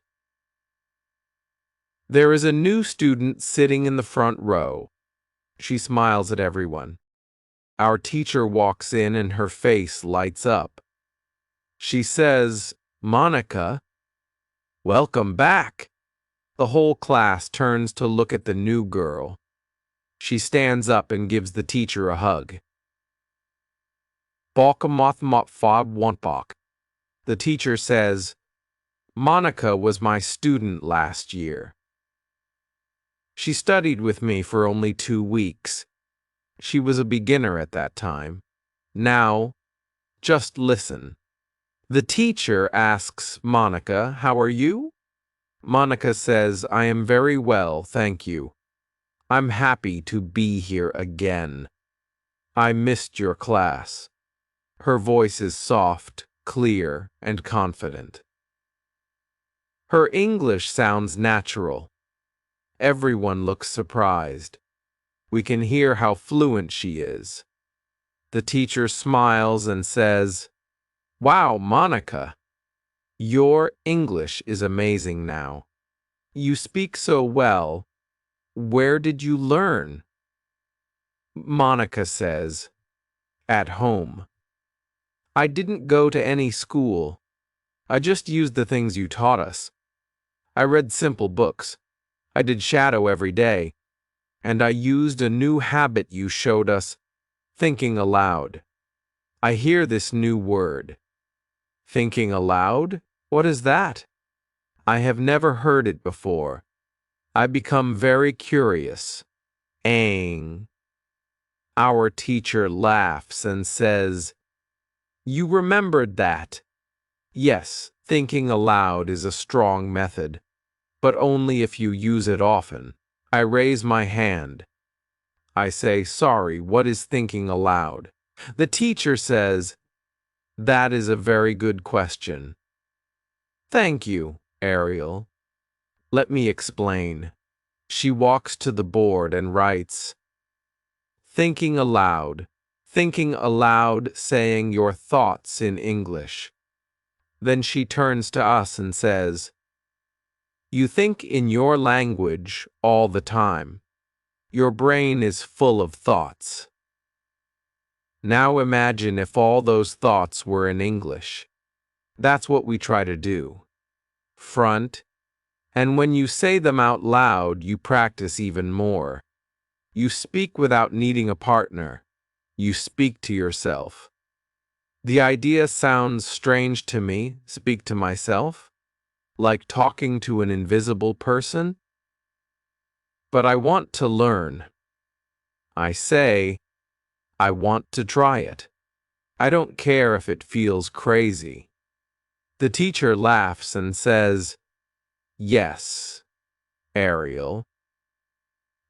[SPEAKER 1] There is a new student sitting in the front row. She smiles at everyone. Our teacher walks in and her face lights up. She says, "Monica, welcome back." The whole class turns to look at the new girl. She stands up and gives the teacher a hug. The teacher says, "Monica was my student last year. She studied with me for only 2 weeks. She was a beginner at that time. Now, just listen." The teacher asks Monica, "How are you?" Monica says, "I am very well, thank you. I'm happy to be here again. I missed your class." Her voice is soft, clear, and confident. Her English sounds natural. Everyone looks surprised. We can hear how fluent she is. The teacher smiles and says, "Wow, Monica, your English is amazing now. You speak so well. Where did you learn?" Monica says, "At home. I didn't go to any school. I just used the things you taught us. I read simple books. I did shadow every day. And I used a new habit you showed us, thinking aloud. I hear this new word. Thinking aloud? What is that? I have never heard it before. I become very curious." Ang. Our teacher laughs and says, "You remembered that?" Yes, thinking aloud is a strong method, but only if you use it often. I raise my hand. I say, "Sorry, what is thinking aloud?" The teacher says, "That is a very good question." "Thank you, Ariel. Let me explain." She walks to the board and writes, "Thinking aloud." Thinking aloud, saying your thoughts in English. Then she turns to us and says, "You think in your language all the time. Your brain is full of thoughts. Now imagine if all those thoughts were in English." That's what we try to do. Front, and when you say them out loud, you practice even more. You speak without needing a partner. You speak to yourself. The idea sounds strange to me, speak to myself, like talking to an invisible person. But I want to learn. I say, I want to try it. I don't care if it feels crazy. The teacher laughs and says, "Yes, Ariel.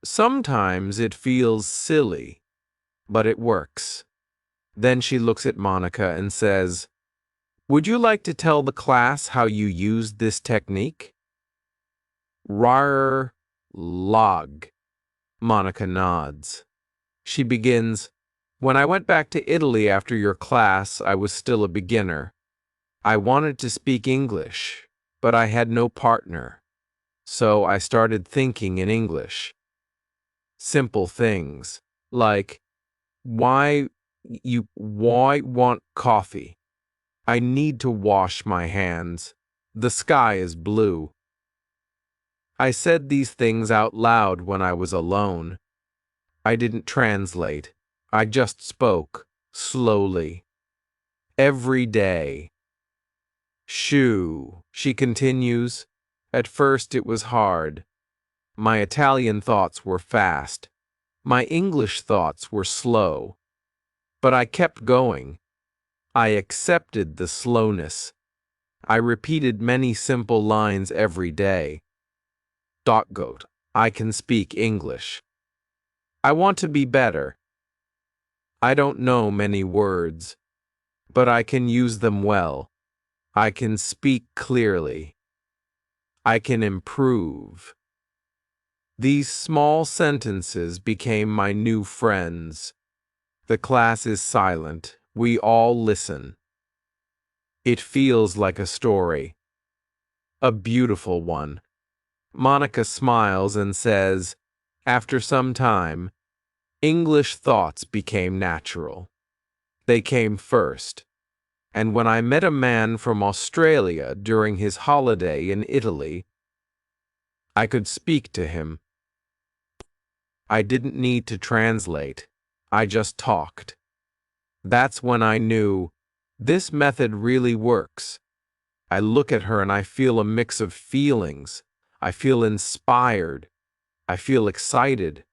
[SPEAKER 1] Sometimes it feels silly, but it works." Then she looks at Monica and says, "Would you like to tell the class how you used this technique?" Rar log. Monica nods. She begins, "When I went back to Italy after your class, I was still a beginner. I wanted to speak English, but I had no partner. So I started thinking in English. Simple things, like, why want coffee? I need to wash my hands. The sky is blue." I said these things out loud when I was alone. I didn't translate. I just spoke, slowly. Every day. "Shoo," she continues. "At first it was hard. My Italian thoughts were fast. My English thoughts were slow. But I kept going. I accepted the slowness. I repeated many simple lines every day. Goat, I can speak English. I want to be better. I don't know many words, but I can use them well. I can speak clearly. I can improve." These small sentences became my new friends. The class is silent. We all listen. It feels like a story. A beautiful one. Monica smiles and says, after some time, English thoughts became natural. They came first. And when I met a man from Australia during his holiday in Italy, I could speak to him. I didn't need to translate. I just talked. That's when I knew this method really works. I look at her and I feel a mix of feelings. I feel inspired. I feel excited.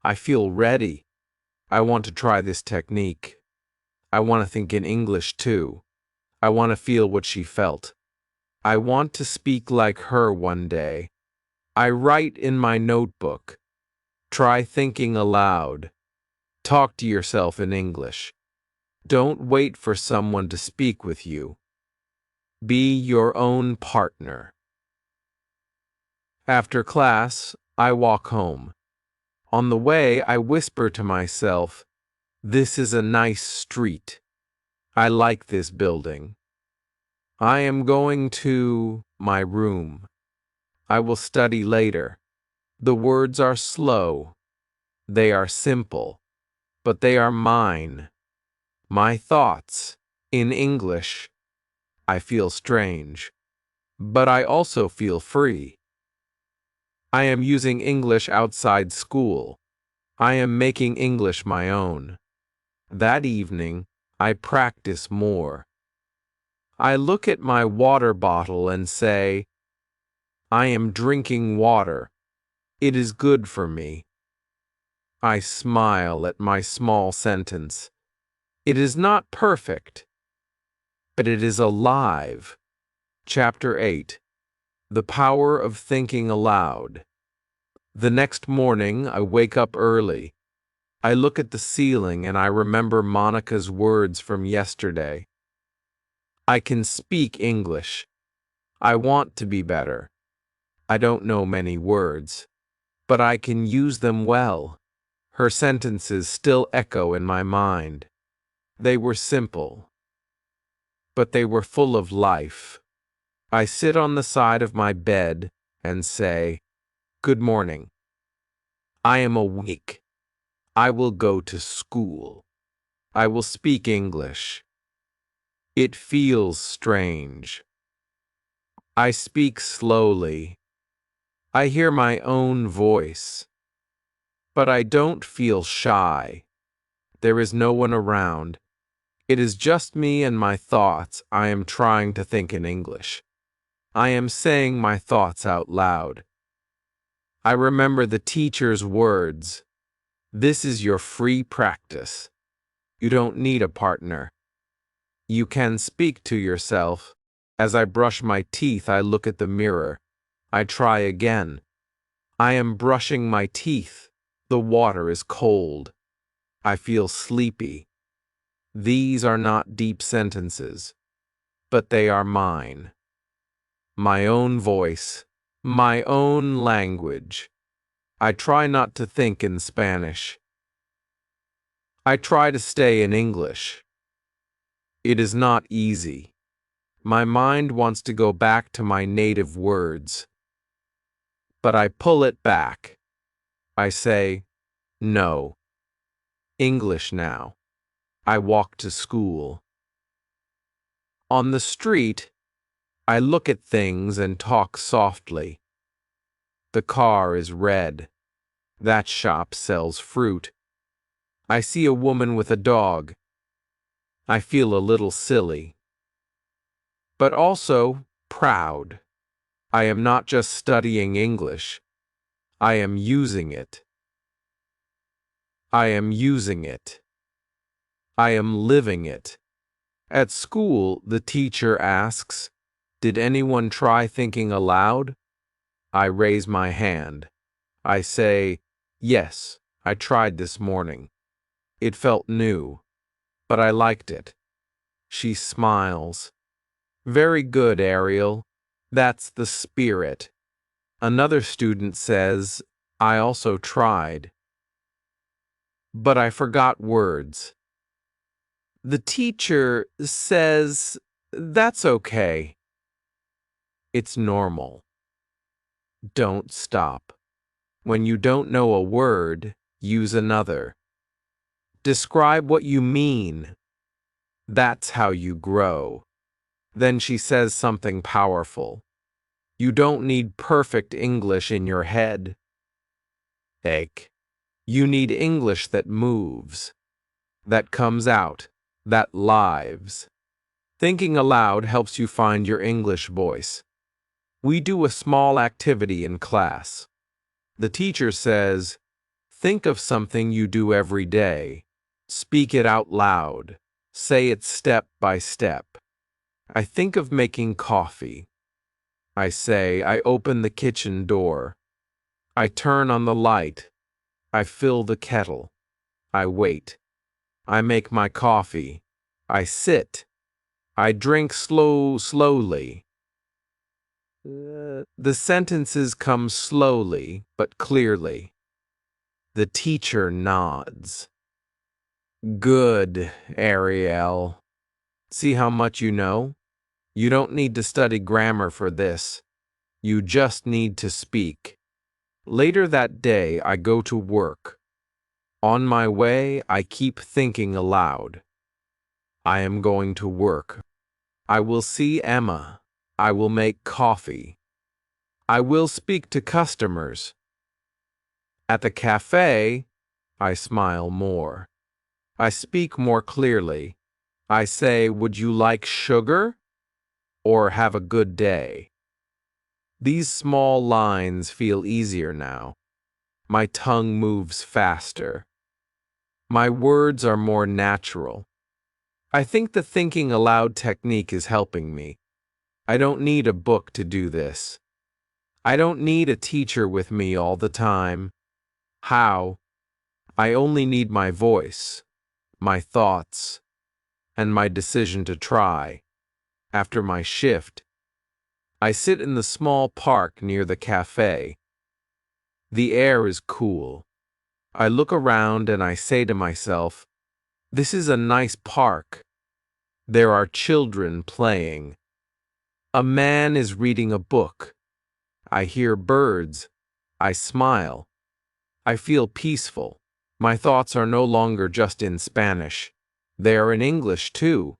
[SPEAKER 1] I feel ready. I want to try this technique. I want to think in English too. I want to feel what she felt. I want to speak like her one day. I write in my notebook. Try thinking aloud. Talk to yourself in English. Don't wait for someone to speak with you. Be your own partner. After class, I walk home. On the way, I whisper to myself, "This is a nice street. I like this building. I am going to my room. I will study later." The words are slow. They are simple, but they are mine. My thoughts, in English. I feel strange, but I also feel free. I am using English outside school. I am making English my own. That evening, I practice more. I look at my water bottle and say, I am drinking water. It is good for me. I smile at my small sentence. It is not perfect, but it is alive. Chapter 8. The Power of Thinking Aloud. The next morning, I wake up early. I look at the ceiling and I remember Monica's words from yesterday. I can speak English. I want to be better. I don't know many words, but I can use them well. Her sentences still echo in my mind. They were simple, but they were full of life. I sit on the side of my bed and say, "Good morning. I am awake. I will go to school. I will speak English." It feels strange. I speak slowly. I hear my own voice. But I don't feel shy. There is no one around. It is just me and my thoughts. I am trying to think in English. I am saying my thoughts out loud. I remember the teacher's words. This is your free practice. You don't need a partner. You can speak to yourself. As I brush my teeth, I look at the mirror. I try again. I am brushing my teeth. The water is cold. I feel sleepy. These are not deep sentences, but they are mine. My own voice, my own language. I try not to think in Spanish. I try to stay in English. It is not easy. My mind wants to go back to my native words. But I pull it back. I say, no. English now. I walk to school. On the street, I look at things and talk softly. The car is red. That shop sells fruit. I see a woman with a dog. I feel a little silly, but also proud. I am not just studying English. I am using it. I am using it. I am living it. At school, the teacher asks, "Did anyone try thinking aloud?" I raise my hand. I say, "Yes, I tried this morning. It felt new, but I liked it." She smiles. "Very good, Ariel. That's the spirit." Another student says, I also tried, but I forgot words. The teacher says, that's okay. It's normal. Don't stop. When you don't know a word, use another. Describe what you mean. That's how you grow. Then she says something powerful. You don't need perfect English in your head. Egg. You need English that moves, that comes out, that lives. Thinking aloud helps you find your English voice. We do a small activity in class. The teacher says, think of something you do every day. Speak it out loud. Say it step by step. I think of making coffee. I say, I open the kitchen door. I turn on the light. I fill the kettle. I wait. I make my coffee. I sit. I drink slowly. The sentences come slowly but clearly. The teacher nods. Good, Ariel. See how much you know? You don't need to study grammar for this. You just need to speak. Later that day, I go to work. On my way, I keep thinking aloud. I am going to work. I will see Emma. I will make coffee. I will speak to customers. At the cafe, I smile more. I speak more clearly. I say, would you like sugar? Or have a good day. These small lines feel easier now. My tongue moves faster. My words are more natural. I think the thinking aloud technique is helping me. I don't need a book to do this. I don't need a teacher with me all the time. How? I only need my voice, my thoughts, and my decision to try. After my shift, I sit in the small park near the cafe. The air is cool. I look around and I say to myself, this is a nice park. There are children playing. A man is reading a book. I hear birds. I smile. I feel peaceful. My thoughts are no longer just in Spanish. They are in English too.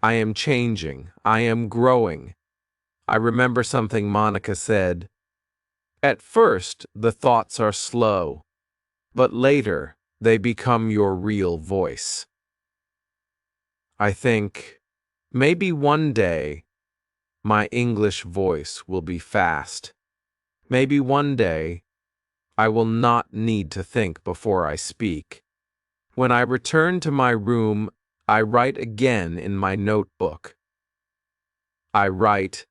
[SPEAKER 1] I am changing. I am growing. I remember something Monica said. At first, the thoughts are slow, but later, they become your real voice. I think, maybe one day, my English voice will be fast. Maybe one day, I will not need to think before I speak. When I return to my room, I write again in my notebook. I write,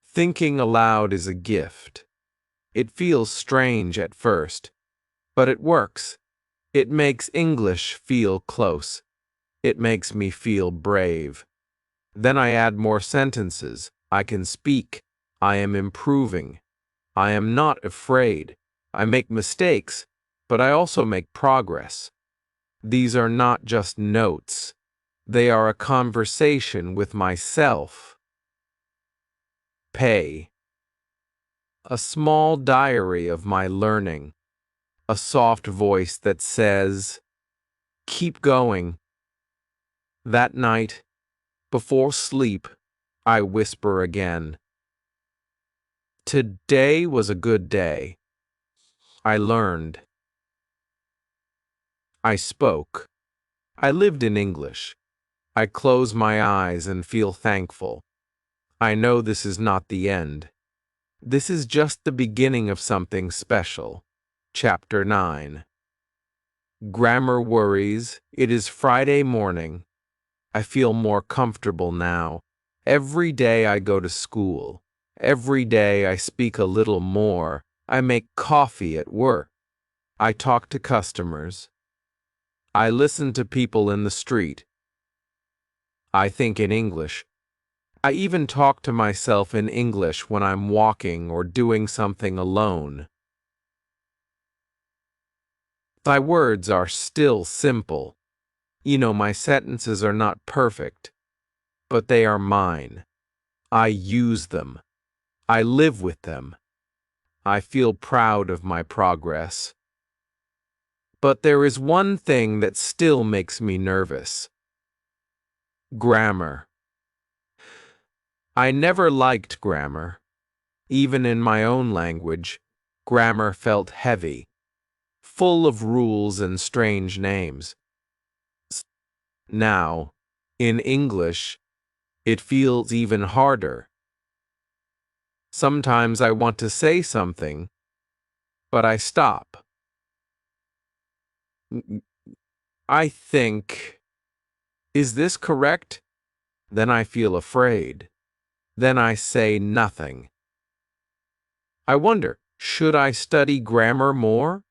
[SPEAKER 1] thinking aloud is a gift. It feels strange at first, but it works. It makes English feel close. It makes me feel brave. Then I add more sentences. I can speak. I am improving. I am not afraid. I make mistakes, but I also make progress. These are not just notes. They are a conversation with myself. Pay. A small diary of my learning. A soft voice that says, keep going. That night, before sleep, I whisper again. Today was a good day. I learned. I spoke. I lived in English. I close my eyes and feel thankful. I know this is not the end. This is just the beginning of something special. Chapter 9. Grammar worries. It is Friday morning. I feel more comfortable now. Every day I go to school. Every day I speak a little more. I make coffee at work. I talk to customers. I listen to people in the street. I think in English. I even talk to myself in English when I'm walking or doing something alone. My words are still simple. My sentences are not perfect, but they are mine. I use them. I live with them. I feel proud of my progress. But there is one thing that still makes me nervous. Grammar. I never liked grammar. Even in my own language, grammar felt heavy, full of rules and strange names. Now, in English, it feels even harder. Sometimes I want to say something, but I stop. I think, is this correct? Then I feel afraid. Then I say nothing. I wonder, should I study grammar more?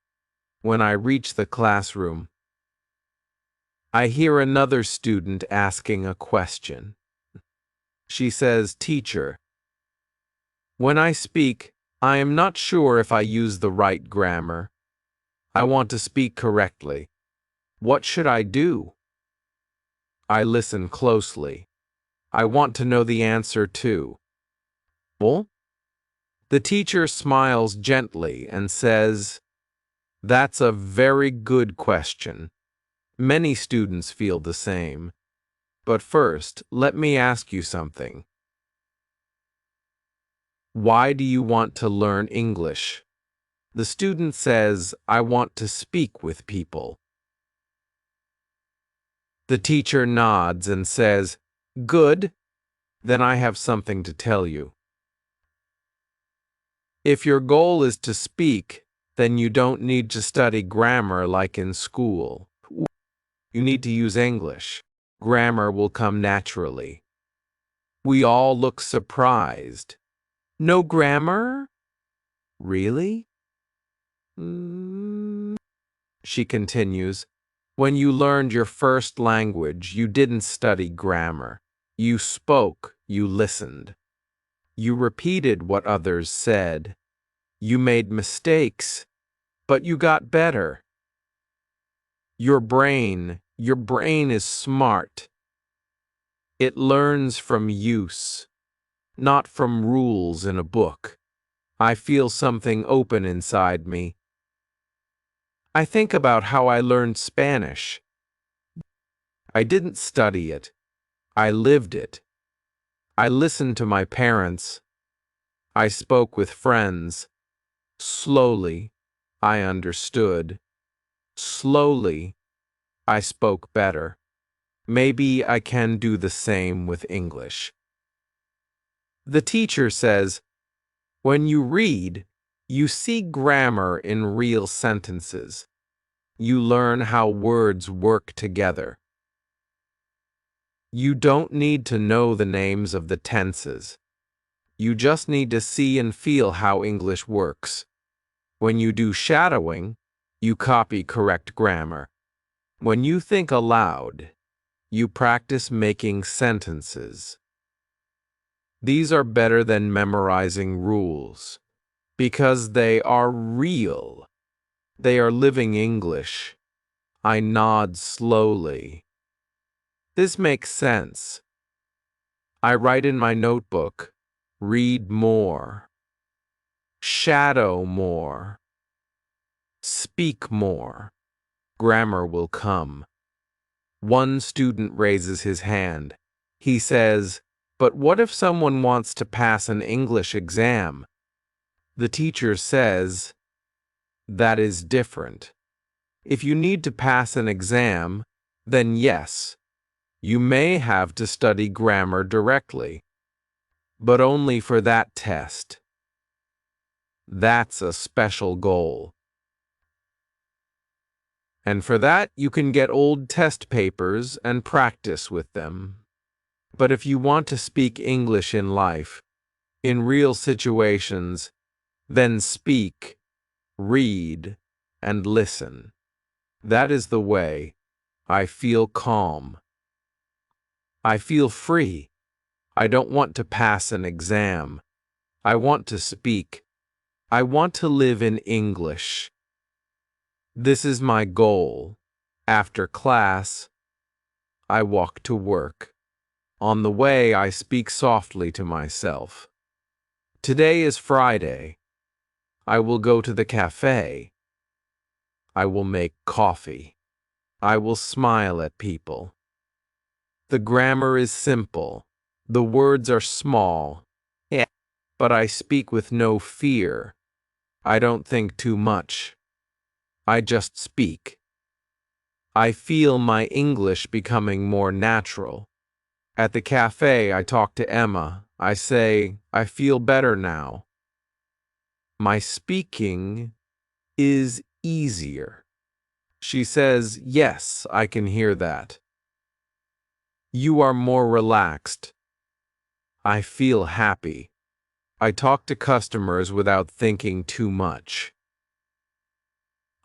[SPEAKER 1] When I reach the classroom, I hear another student asking a question. She says, "Teacher, when I speak, I am not sure if I use the right grammar. I want to speak correctly. What should I do?" I listen closely. I want to know the answer too. Well, the teacher smiles gently and says, "That's a very good question. Many students feel the same. But first, let me ask you something. Why do you want to learn English?" The student says, "I want to speak with people." The teacher nods and says, "Good, then I have something to tell you. If your goal is to speak, then you don't need to study grammar like in school. You need to use English. Grammar will come naturally." We all look surprised. "No grammar? Really?" She continues, "When you learned your first language, you didn't study grammar. You spoke, you listened. You repeated what others said. You made mistakes, but you got better. Your brain is smart. It learns from use, not from rules in a book." I feel something open inside me. I think about how I learned Spanish. I didn't study it. I lived it. I listened to my parents. I spoke with friends. Slowly, I understood. Slowly, I spoke better. Maybe I can do the same with English. The teacher says, "When you read, you see grammar in real sentences. You learn how words work together. You don't need to know the names of the tenses. You just need to see and feel how English works. When you do shadowing, you copy correct grammar. When you think aloud, you practice making sentences. These are better than memorizing rules, because they are real. They are living English." I nod slowly. This makes sense. I write in my notebook, read more, shadow more, speak more. Grammar will come. One student raises his hand. He says, "But what if someone wants to pass an English exam?" The teacher says, "That is different. If you need to pass an exam, then yes, you may have to study grammar directly, but only for that test. That's a special goal. And for that, you can get old test papers and practice with them. But if you want to speak English in life, in real situations, then speak, read, and listen. That is the way I feel calm. I feel free. I don't want to pass an exam. I want to speak. I want to live in English. This is my goal. After class, I walk to work. On the way, I speak softly to myself. Today is Friday. I will go to the cafe. I will make coffee. I will smile at people. The grammar is simple. The words are small. Yeah. But I speak with no fear. I don't think too much. I just speak. I feel my English becoming more natural. At the cafe, I talk to Emma. I say, I feel better now. My speaking is easier. She says, yes, I can hear that. You are more relaxed. I feel happy. I talk to customers without thinking too much.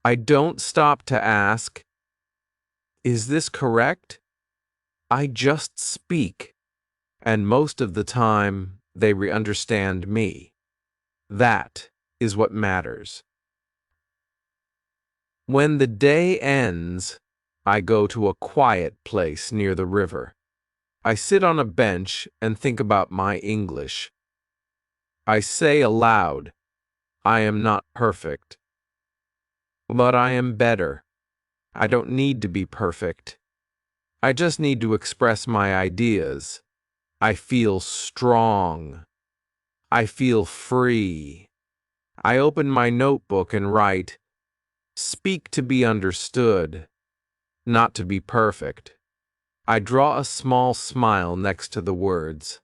[SPEAKER 1] I don't stop to ask, is this correct? I just speak, and most of the time they understand me. That is what matters. When the day ends, I go to a quiet place near the river. I sit on a bench and think about my English. I say aloud, I am not perfect, but I am better. I don't need to be perfect. I just need to express my ideas. I feel strong. I feel free. I open my notebook and write, speak to be understood, not to be perfect. I draw a small smile next to the words.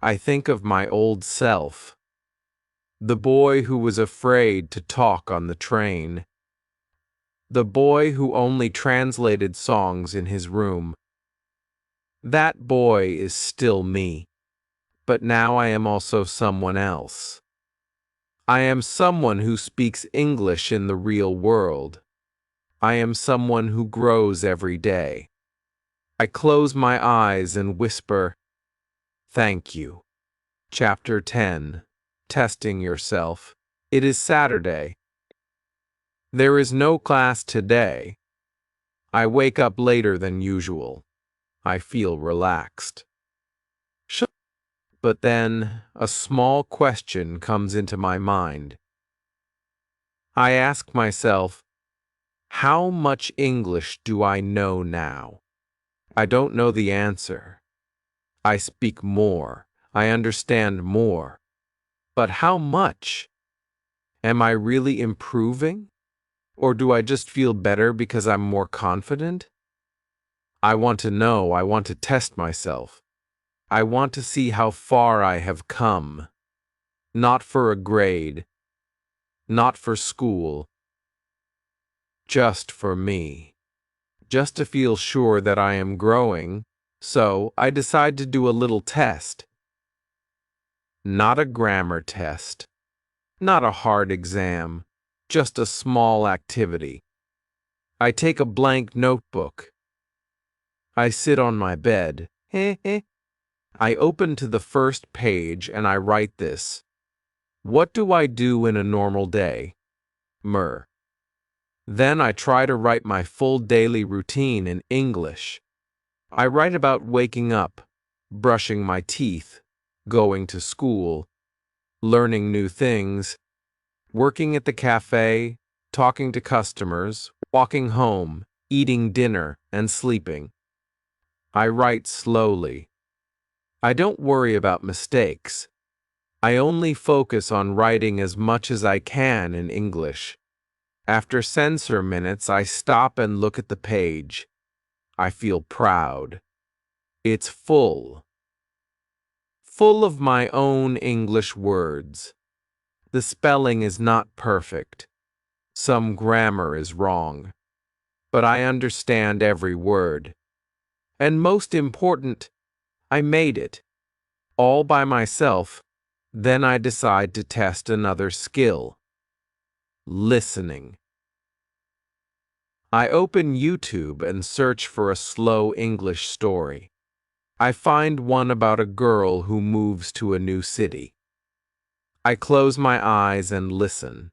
[SPEAKER 1] I think of my old self, the boy who was afraid to talk on the train, the boy who only translated songs in his room. That boy is still me, but now I am also someone else. I am someone who speaks English in the real world. I am someone who grows every day. I close my eyes and whisper, thank you. Chapter 10. Testing Yourself. It is Saturday. There is no class today. I wake up later than usual. I feel relaxed. But then a small question comes into my mind. I ask myself, how much English do I know now? I don't know the answer. I speak more. I understand more. But how much? Am I really improving? Or do I just feel better because I'm more confident? I want to know. I want to test myself. I want to see how far I have come. Not for a grade. Not for school. Just for me. Just to feel sure that I am growing. So I decide to do a little test. Not a grammar test. Not a hard exam. Just a small activity. I take a blank notebook. I sit on my bed. I open to the first page and I write this. What do I do in a normal day? Then I try to write my full daily routine in English. I write about waking up, brushing my teeth, going to school, learning new things, working at the cafe, talking to customers, walking home, eating dinner, and sleeping. I write slowly. I don't worry about mistakes. I only focus on writing as much as I can in English. After censor minutes, I stop and look at the page. I feel proud. It's full. Full of my own English words. The spelling is not perfect. Some grammar is wrong. But I understand every word. And most important, I made it. All by myself. Then I decide to test another skill. Listening. I open YouTube and search for a slow English story. I find one about a girl who moves to a new city. I close my eyes and listen.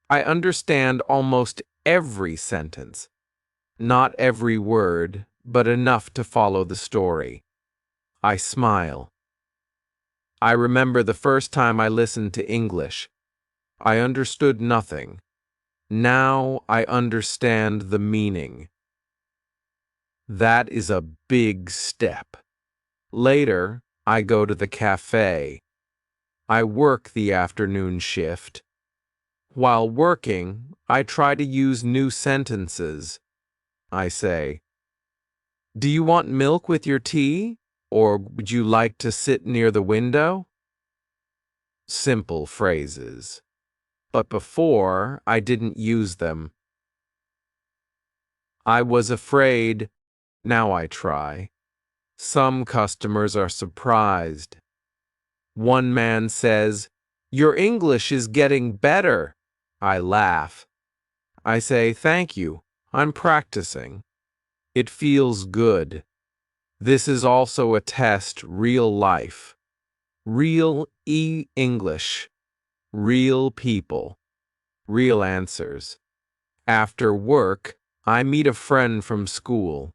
[SPEAKER 1] I understand almost every sentence. Not every word, but enough to follow the story. I smile. I remember the first time I listened to English. I understood nothing. Now I understand the meaning. That is a big step. Later, I go to the cafe. I work the afternoon shift. While working, I try to use new sentences. I say, "Do you want milk with your tea? Or would you like to sit near the window?" Simple phrases. But before, I didn't use them. I was afraid. Now I try. Some customers are surprised. One man says, "Your English is getting better." I laugh. I say, "Thank you. I'm practicing." It feels good. This is also a test, real life. Real English. Real people. Real answers. After work, I meet a friend from school.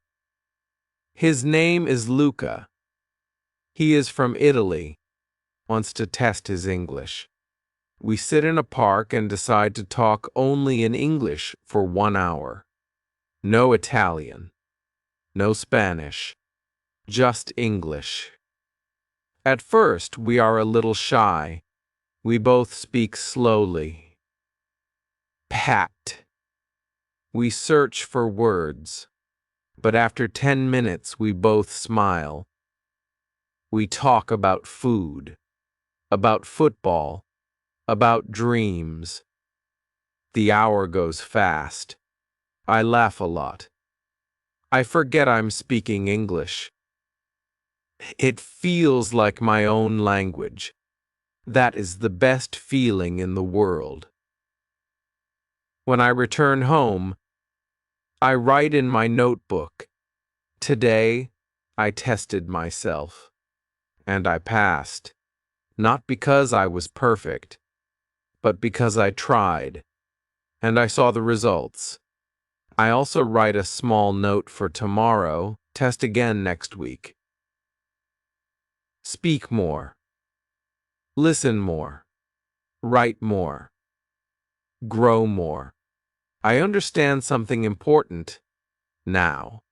[SPEAKER 1] His name is Luca. He is from Italy. Wants to test his English. We sit in a park and decide to talk only in English for 1 hour. No Italian. No Spanish. Just English. At first, we are a little shy. We both speak slowly. Pat. We search for words. But after 10 minutes, we both smile. We talk about food, about football, about dreams. The hour goes fast. I laugh a lot. I forget I'm speaking English. It feels like my own language. That is the best feeling in the world. When I return home, I write in my notebook, "Today, I tested myself." And I passed. Not because I was perfect, but because I tried, and I saw the results. I also write a small note for tomorrow, test again next week. Speak more. Listen more. Write more. Grow more. I understand something important now.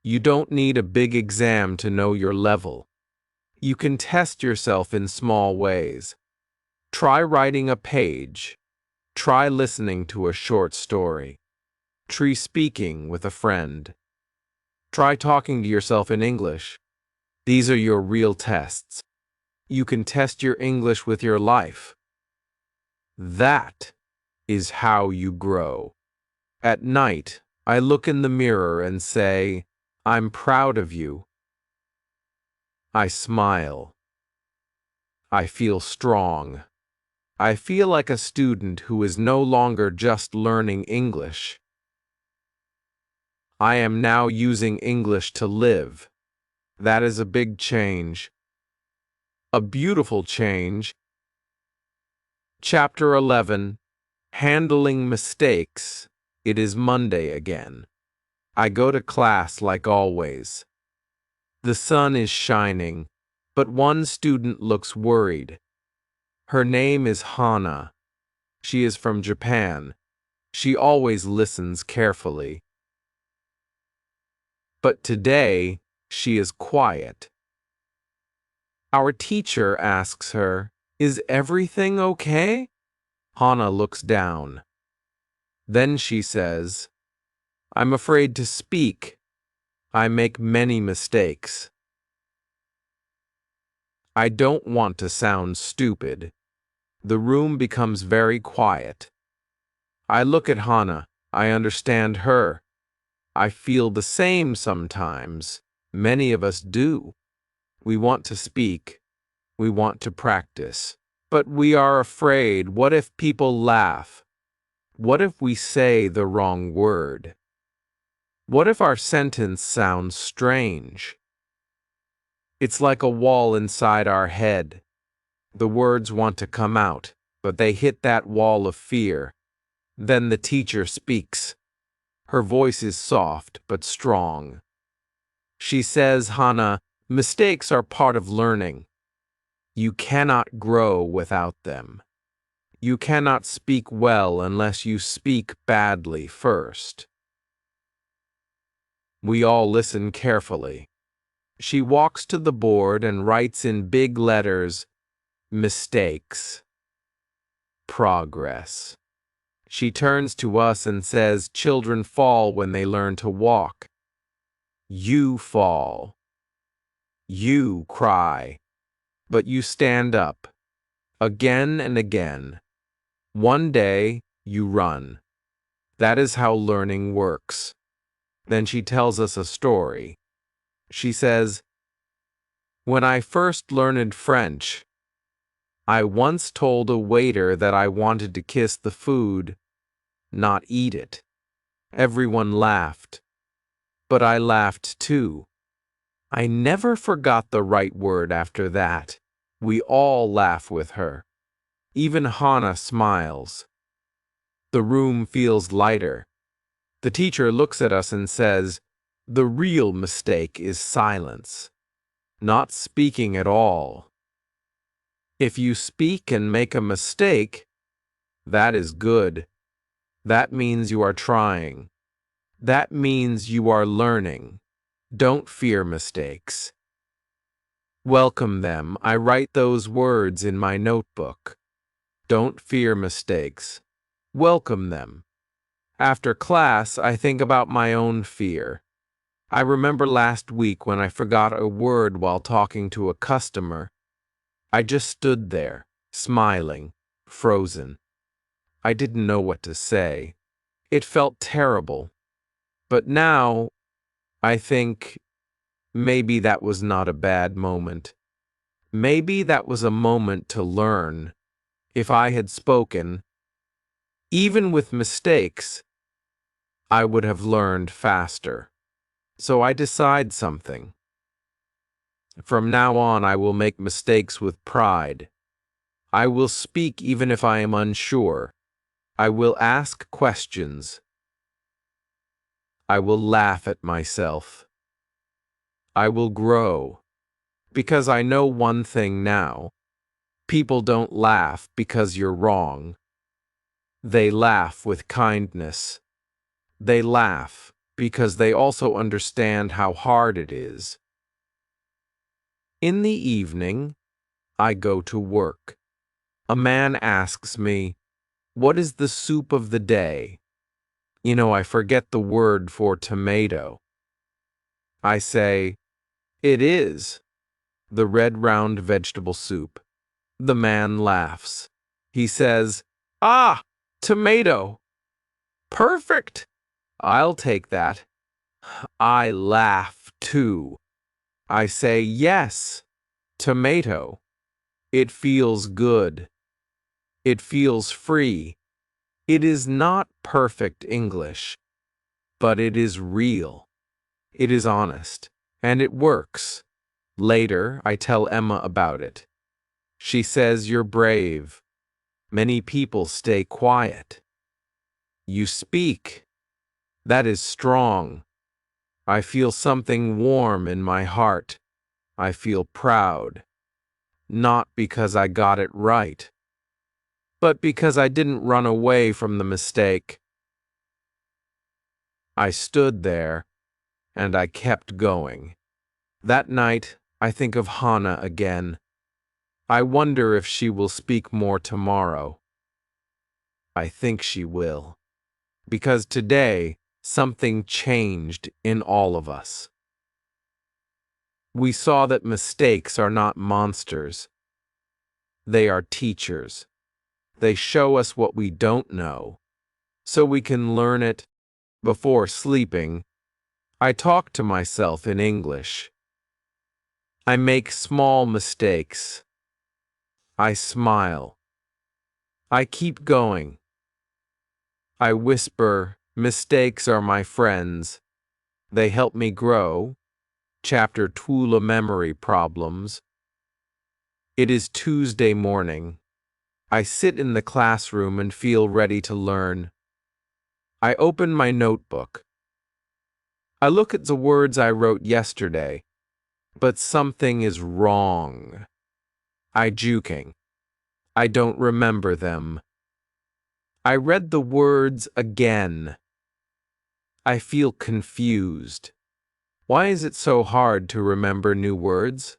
[SPEAKER 1] You don't need a big exam to know your level. You can test yourself in small ways. Try writing a page. Try listening to a short story. Try speaking with a friend. Try talking to yourself in English. These are your real tests. You can test your English with your life. That is how you grow. At night, I look in the mirror and say, "I'm proud of you." I smile. I feel strong. I feel like a student who is no longer just learning English. I am now using English to live. That is a big change. A beautiful change. Chapter 11. Handling Mistakes. It is Monday again. I go to class like always. The sun is shining, but one student looks worried. Her name is Hana. She is from Japan. She always listens carefully. But today, she is quiet. Our teacher asks her, "Is everything okay?" Hana looks down. Then she says, "I'm afraid to speak. I make many mistakes." I don't want to sound stupid. The room becomes very quiet. I look at Hana. I understand her. I feel the same sometimes. Many of us do. We want to speak. We want to practice. But we are afraid. What if people laugh? What if we say the wrong word? What if our sentence sounds strange? It's like a wall inside our head. The words want to come out, but they hit that wall of fear. Then the teacher speaks. Her voice is soft but strong. She says, Hannah, mistakes are part of learning. You cannot grow without them. You cannot speak well unless you speak badly first. We all listen carefully. She walks to the board and writes in big letters, mistakes, progress. She turns to us and says, children fall when they learn to walk. You fall. You cry. But you stand up. Again and again. One day, you run. That is how learning works. Then she tells us a story. She says, when I first learned French, I once told a waiter that I wanted to kiss the food, not eat it. Everyone laughed. But I laughed too. I never forgot the right word after that. We all laugh with her. Even Hannah smiles. The room feels lighter. The teacher looks at us and says, the real mistake is silence, not speaking at all. If you speak and make a mistake, that is good. That means you are trying. That means you are learning. Don't fear mistakes. Welcome them. I write those words in my notebook. Don't fear mistakes. Welcome them. After class, I think about my own fear. I remember last week when I forgot a word while talking to a customer. I just stood there, smiling, frozen. I didn't know what to say. It felt terrible. But now, I think, maybe that was not a bad moment. Maybe that was a moment to learn. If I had spoken, even with mistakes, I would have learned faster. So I decide something. From now on, I will make mistakes with pride. I will speak even if I am unsure. I will ask questions. I will laugh at myself. I will grow. Because I know one thing now. People don't laugh because you're wrong. They laugh with kindness. They laugh because they also understand how hard it is. In the evening, I go to work. A man asks me, what is the soup of the day? I forget the word for tomato. I say, it is the red round vegetable soup. The man laughs. He says, ah, tomato. Perfect. I'll take that. I laugh too. I say, yes, tomato. It feels good. It feels free. It is not perfect English, but it is real. It is honest, and it works. Later, I tell Emma about it. She says, you're brave. Many people stay quiet. You speak. That is strong. I feel something warm in my heart. I feel proud. Not because I got it right, but because I didn't run away from the mistake. I stood there, and I kept going. That night, I think of Hannah again. I wonder if she will speak more tomorrow. I think she will. Because today, something changed in all of us. We saw that mistakes are not monsters. They are teachers. They show us what we don't know, so we can learn it. Before sleeping, I talk to myself in English. I make small mistakes. I smile. I keep going. I whisper, mistakes are my friends. They help me grow. Chapter 2 Memory Problems. It is Tuesday morning. I sit in the classroom and feel ready to learn. I open my notebook. I look at the words I wrote yesterday, but something is wrong. I juking. I don't remember them. I read the words again. I feel confused. Why is it so hard to remember new words?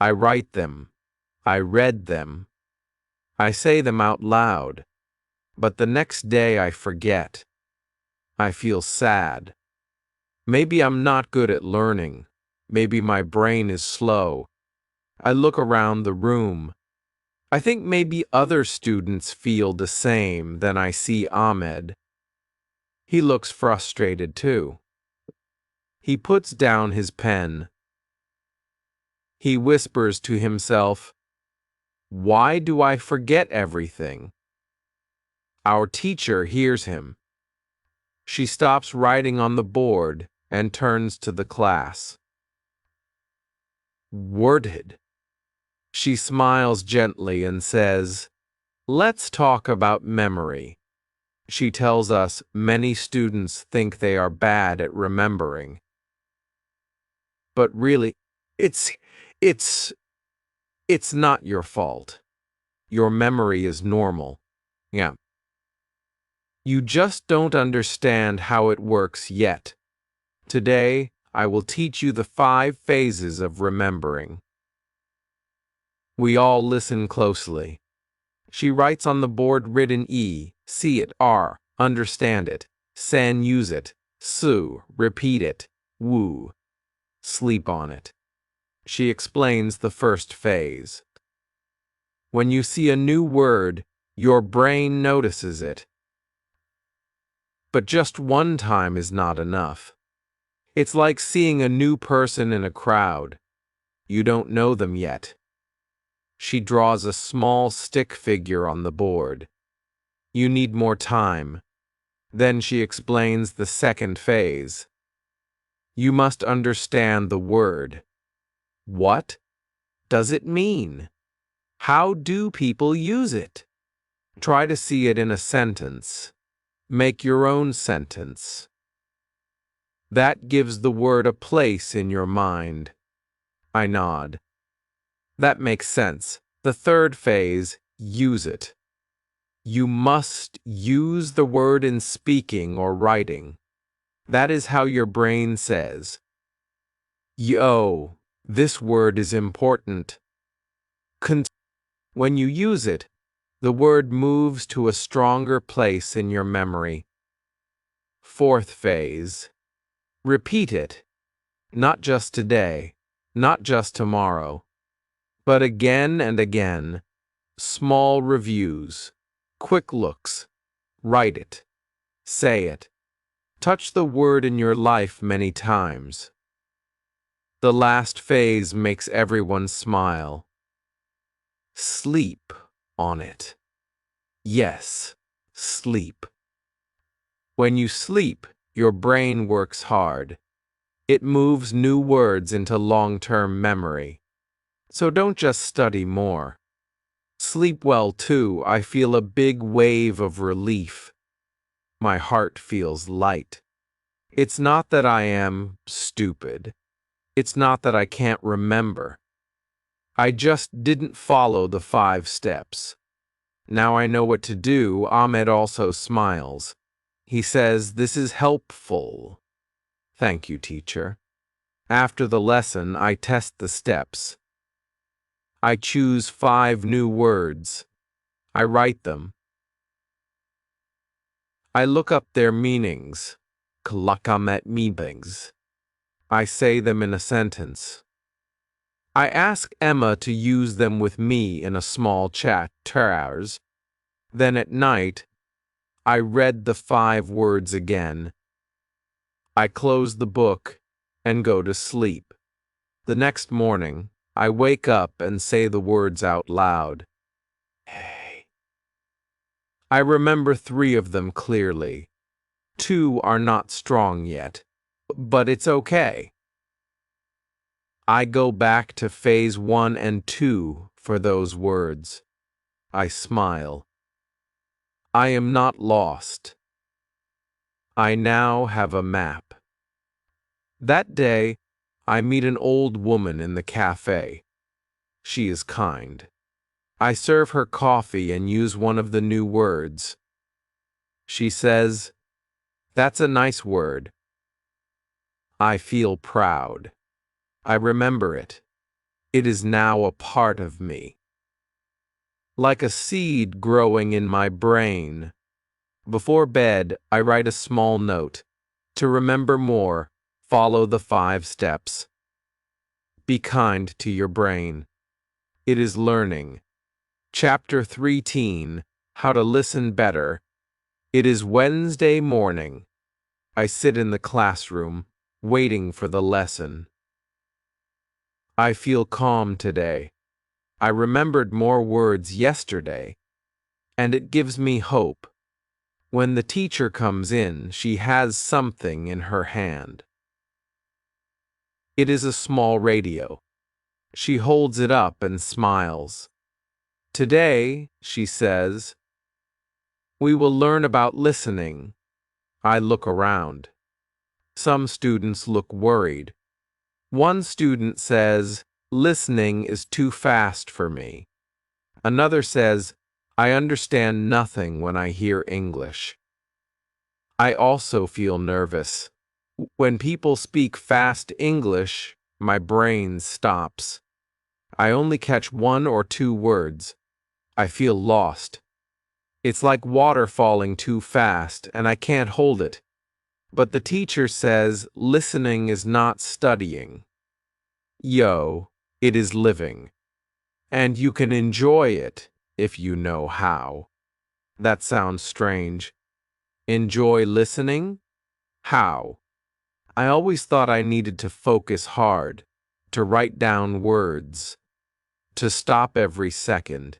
[SPEAKER 1] I write them. I read them. I say them out loud. But the next day I forget. I feel sad. Maybe I'm not good at learning. Maybe my brain is slow. I look around the room. I think maybe other students feel the same. Then I see Ahmed. He looks frustrated too. He puts down his pen. He whispers to himself, "Why do I forget everything?" Our teacher hears him. She stops writing on the board and turns to the class. Worded. She smiles gently and says, "Let's talk about memory." She tells us many students think they are bad at remembering. But really, it's not your fault. Your memory is normal. Yeah. You just don't understand how it works yet. Today, I will teach you the 5 phases of remembering. We all listen closely. She writes on the board written E, see it, R, understand it, San, use it, Su, repeat it, Wu, sleep on it. She explains the first phase. When you see a new word, your brain notices it. But just one time is not enough. It's like seeing a new person in a crowd. You don't know them yet. She draws a small stick figure on the board. You need more time. Then she explains the second phase. You must understand the word. What does it mean? How do people use it? Try to see it in a sentence. Make your own sentence. That gives the word a place in your mind. I nod. That makes sense. The third phase, use it. You must use the word in speaking or writing. That is how your brain says, "Yo, this word is important." When you use it, the word moves to a stronger place in your memory. Fourth phase, repeat it. Not just today, not just tomorrow, but again and again. Small reviews, quick looks. Write it. Say it. Touch the word in your life many times. The last phase makes everyone smile. Sleep on it. Yes, sleep. When you sleep, your brain works hard. It moves new words into long-term memory. So don't just study more. Sleep well too. I feel a big wave of relief. My heart feels light. It's not that I am stupid. It's not that I can't remember. I just didn't follow the 5 steps. Now I know what to do. Ahmed also smiles. He says, "This is helpful." Thank you, teacher. After the lesson, I test the steps. I choose 5 new words. I write them. I look up their meanings. Kalakamet meanings. I say them in a sentence. I ask Emma to use them with me in a small chat, 2 hours. Then at night, I read the 5 words again. I close the book and go to sleep. The next morning, I wake up and say the words out loud. Hey. I remember 3 of them clearly. 2 are not strong yet, but it's okay. I go back to phase 1 and 2 for those words. I smile. I am not lost. I now have a map. That day, I meet an old woman in the cafe. She is kind. I serve her coffee and use one of the new words. She says, "That's a nice word." I feel proud. I remember it. It is now a part of me. Like a seed growing in my brain. Before bed, I write a small note. To remember more, follow the 5 steps. Be kind to your brain. It is learning. Chapter 13, How to Listen Better. It is Wednesday morning. I sit in the classroom, waiting for the lesson. I feel calm today. I remembered more words yesterday, and it gives me hope. When the teacher comes in, she has something in her hand. It is a small radio. She holds it up and smiles. Today, she says, we will learn about listening. I look around. Some students look worried. One student says, listening is too fast for me. Another says, I understand nothing when I hear English. I also feel nervous. When people speak fast English, my brain stops. I only catch 1 or 2 words. I feel lost. It's like water falling too fast, and I can't hold it. But the teacher says listening is not studying. Yo, it is living. And you can enjoy it if you know how. That sounds strange. Enjoy listening? How? I always thought I needed to focus hard, to write down words, to stop every second.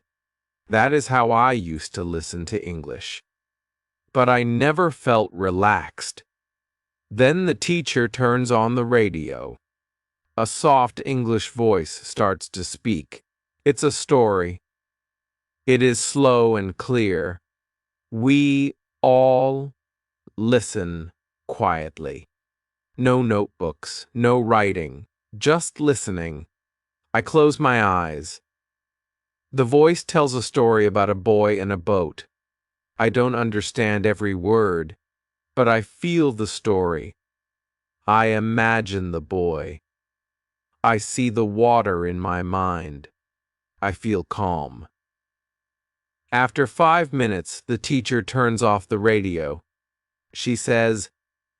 [SPEAKER 1] That is how I used to listen to English. But I never felt relaxed. Then the teacher turns on the radio. A soft English voice starts to speak. It's a story. It is slow and clear. We all listen quietly. No notebooks, no writing, just listening. I close my eyes. The voice tells a story about a boy in a boat. I don't understand every word, but I feel the story. I imagine the boy. I see the water in my mind. I feel calm. After 5 minutes, the teacher turns off the radio. She says,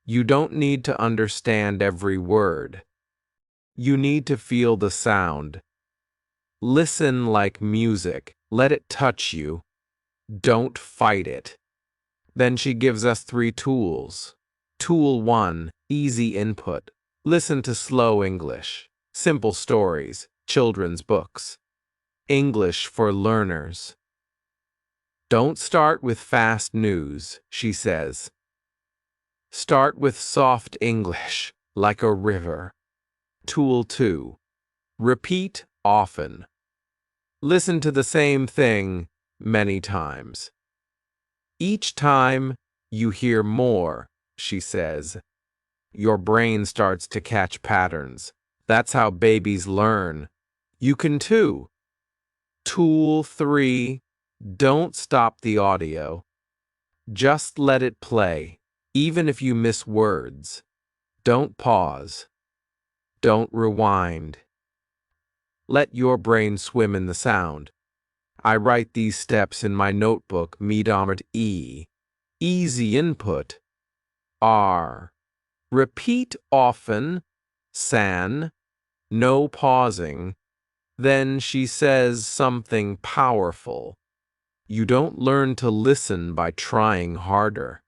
[SPEAKER 1] you don't need to understand every word. You need to feel the sound. Listen like music. Let it touch you. Don't fight it. Then she gives us 3 tools. Tool 1, easy input. Listen to slow English, simple stories, children's books. English for learners. Don't start with fast news, she says. Start with soft English, like a river. Tool 2. Repeat often. Listen to the same thing many times. Each time you hear more, she says, your brain starts to catch patterns. That's how babies learn. You can too. Tool 3. Don't stop the audio. Just let it play, even if you miss words. Don't pause. Don't rewind. Let your brain swim in the sound. I write these steps in my notebook, Medomet E. Easy input. R. Repeat often. San. No pausing. Then she says something powerful. You don't learn to listen by trying harder.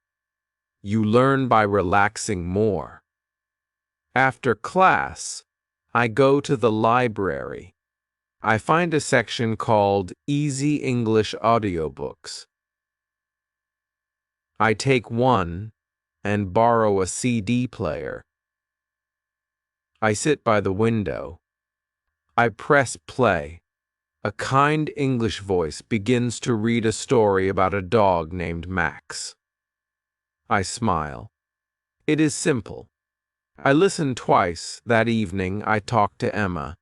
[SPEAKER 1] You learn by relaxing more. After class, I go to the library. I find a section called Easy English Audiobooks. I take one and borrow a CD player. I sit by the window. I press play. A kind English voice begins to read a story about a dog named Max. I smile. It is simple. I listen twice. That evening, I talk to Emma.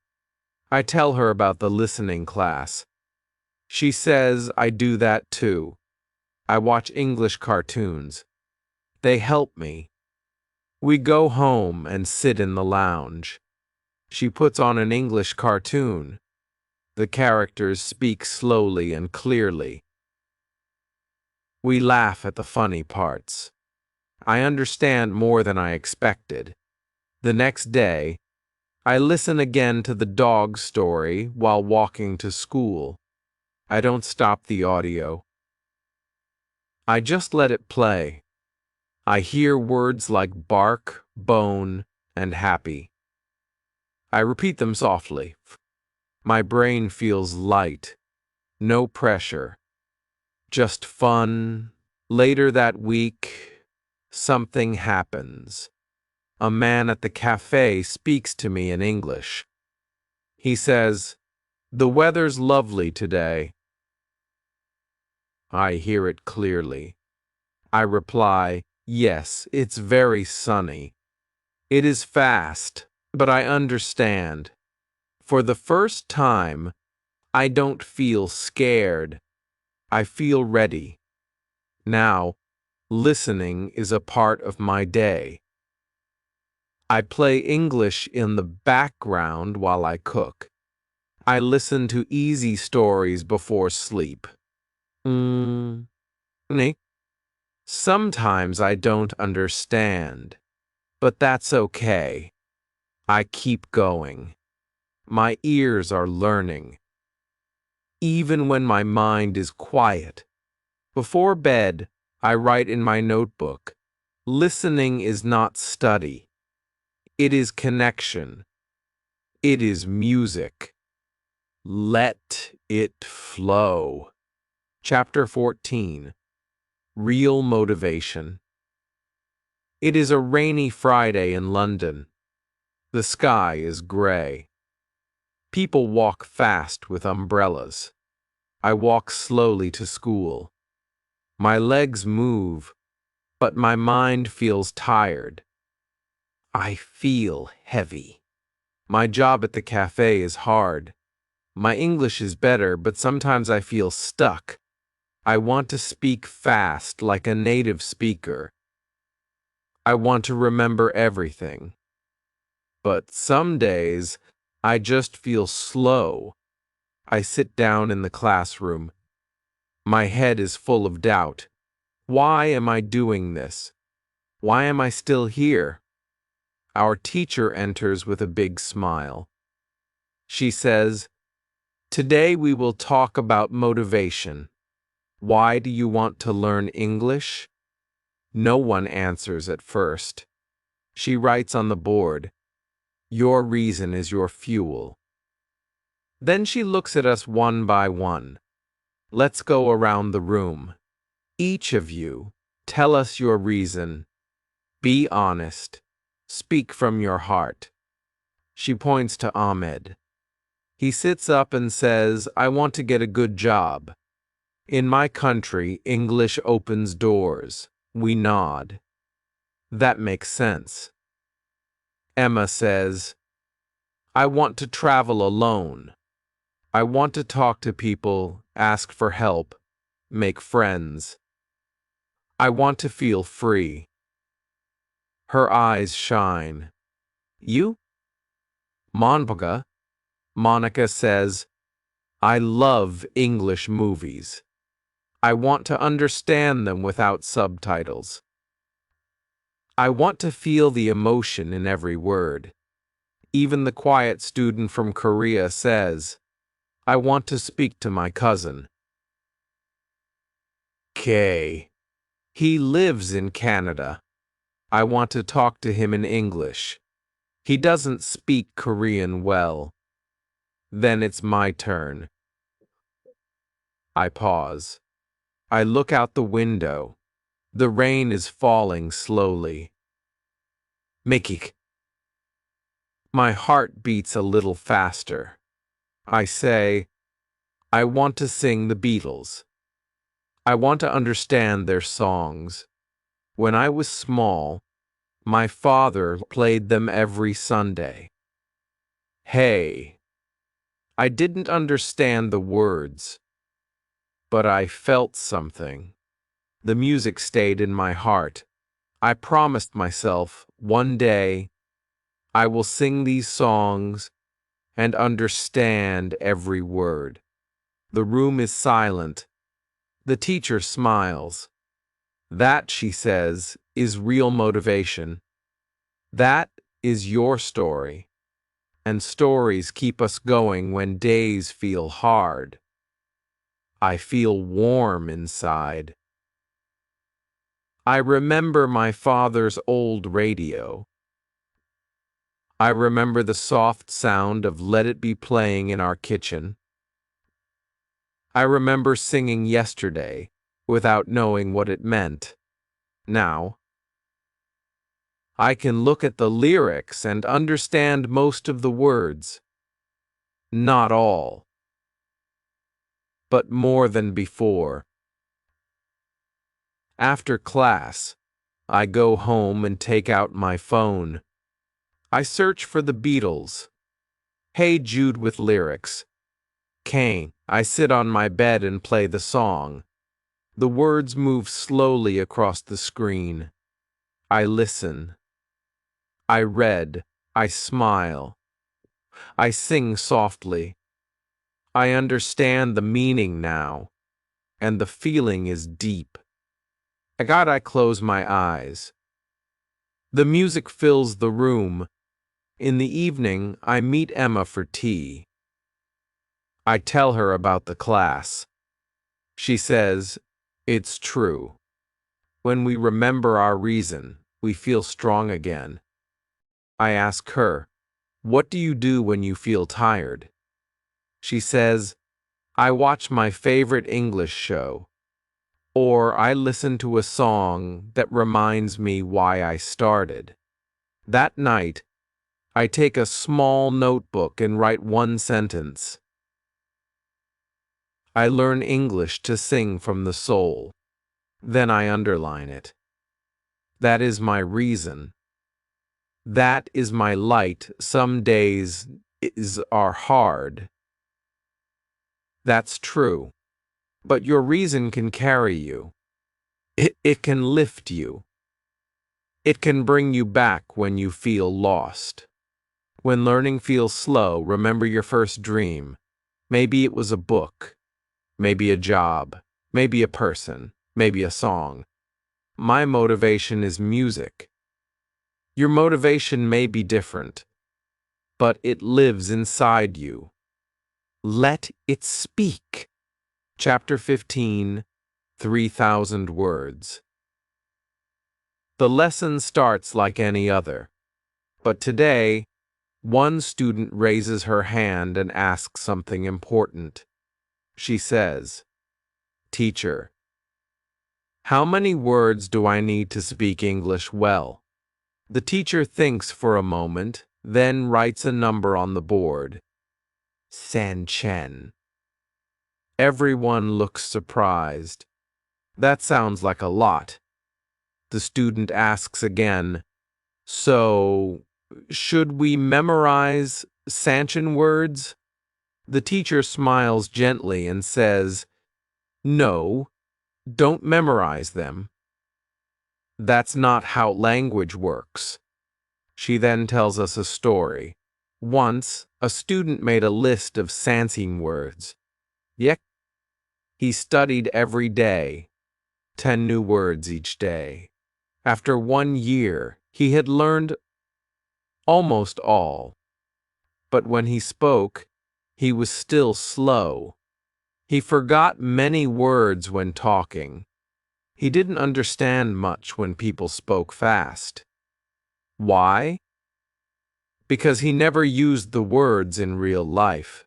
[SPEAKER 1] I tell her about the listening class. She says I do that too. I watch English cartoons. They help me. We go home and sit in the lounge. She puts on an English cartoon. The characters speak slowly and clearly. We laugh at the funny parts. I understand more than I expected. The next day, I listen again to the dog story while walking to school. I don't stop the audio. I just let it play. I hear words like bark, bone, and happy. I repeat them softly. My brain feels light. No pressure. Just fun. Later that week, something happens. A man at the cafe speaks to me in English. He says, "The weather's lovely today." I hear it clearly. I reply, "Yes, it's very sunny." It is fast, but I understand. For the first time, I don't feel scared. I feel ready. Now, listening is a part of my day. I play English in the background while I cook. I listen to easy stories before sleep. Nick, sometimes I don't understand, but that's okay. I keep going. My ears are learning. Even when my mind is quiet. Before bed, I write in my notebook, listening is not study. It is connection. It is music. Let it flow. Chapter 14. Real Motivation. It is a rainy Friday in London. The sky is gray. People walk fast with umbrellas. I walk slowly to school. My legs move, but my mind feels tired. I feel heavy. My job at the cafe is hard. My English is better, but sometimes I feel stuck. I want to speak fast like a native speaker. I want to remember everything. But some days, I just feel slow. I sit down in the classroom. My head is full of doubt. Why am I doing this? Why am I still here? Our teacher enters with a big smile. She says, "Today we will talk about motivation. Why do you want to learn English?" No one answers at first. She writes on the board, "Your reason is your fuel." Then she looks at us one by one. Let's go around the room. Each of you, tell us your reason. Be honest. Speak from your heart. She points to Ahmed. He sits up and says, "I want to get a good job. In my country, English opens doors." We nod. That makes sense. Emma says, "I want to travel alone. I want to talk to people, ask for help, make friends. I want to feel free." Her eyes shine. You? Monica says, "I love English movies. I want to understand them without subtitles. I want to feel the emotion in every word." Even the quiet student from Korea says, "I want to speak to my cousin." Kay. He lives in Canada. I want to talk to him in English. He doesn't speak Korean well. Then it's my turn. I pause. I look out the window. The rain is falling slowly. Mickey. My heart beats a little faster. I say, I want to sing the Beatles. I want to understand their songs. When I was small, my father played them every Sunday. Hey, I didn't understand the words, but I felt something. The music stayed in my heart. I promised myself one day I will sing these songs and understand every word. The room is silent. The teacher smiles. That, she says, is real motivation. That is your story. And stories keep us going when days feel hard. I feel warm inside. I remember my father's old radio. I remember the soft sound of Let It Be playing in our kitchen. I remember singing yesterday without knowing what it meant. Now, I can look at the lyrics and understand most of the words. Not all, but more than before. After class, I go home and take out my phone. I search for the Beatles. Hey Jude with lyrics. Kane. I sit on my bed and play the song. The words move slowly across the screen. I listen. I read. I smile. I sing softly. I understand the meaning now, and the feeling is deep. I close my eyes. The music fills the room. In the evening, I meet Emma for tea. I tell her about the class. She says, it's true. When we remember our reason, we feel strong again. I ask her, what do you do when you feel tired? She says, I watch my favorite English show, or I listen to a song that reminds me why I started. That night, I take a small notebook and write one sentence. I learn English to sing from the soul. Then I underline it. That is my reason. That is my light. Some days are hard. That's true. But your reason can carry you. It can lift you. It can bring you back when you feel lost. When learning feels slow, remember your first dream. Maybe it was a book. Maybe a job. Maybe a person. Maybe a song. My motivation is music. Your motivation may be different, but it lives inside you. Let it speak. Chapter 15, 3,000 words. The lesson starts like any other, but today, one student raises her hand and asks something important. She says, Teacher, how many words do I need to speak English well? The teacher thinks for a moment, then writes a number on the board. San Chen. Everyone looks surprised. That sounds like a lot. The student asks again, so, should we memorize Sanchen words? The teacher smiles gently and says, no, don't memorize them. That's not how language works. She then tells us a story. Once, a student made a list of Sanchen words. Yet, he studied every day, 10 new words each day. After 1 year, he had learned almost all. But when he spoke, he was still slow. He forgot many words when talking. He didn't understand much when people spoke fast. Why? Because he never used the words in real life.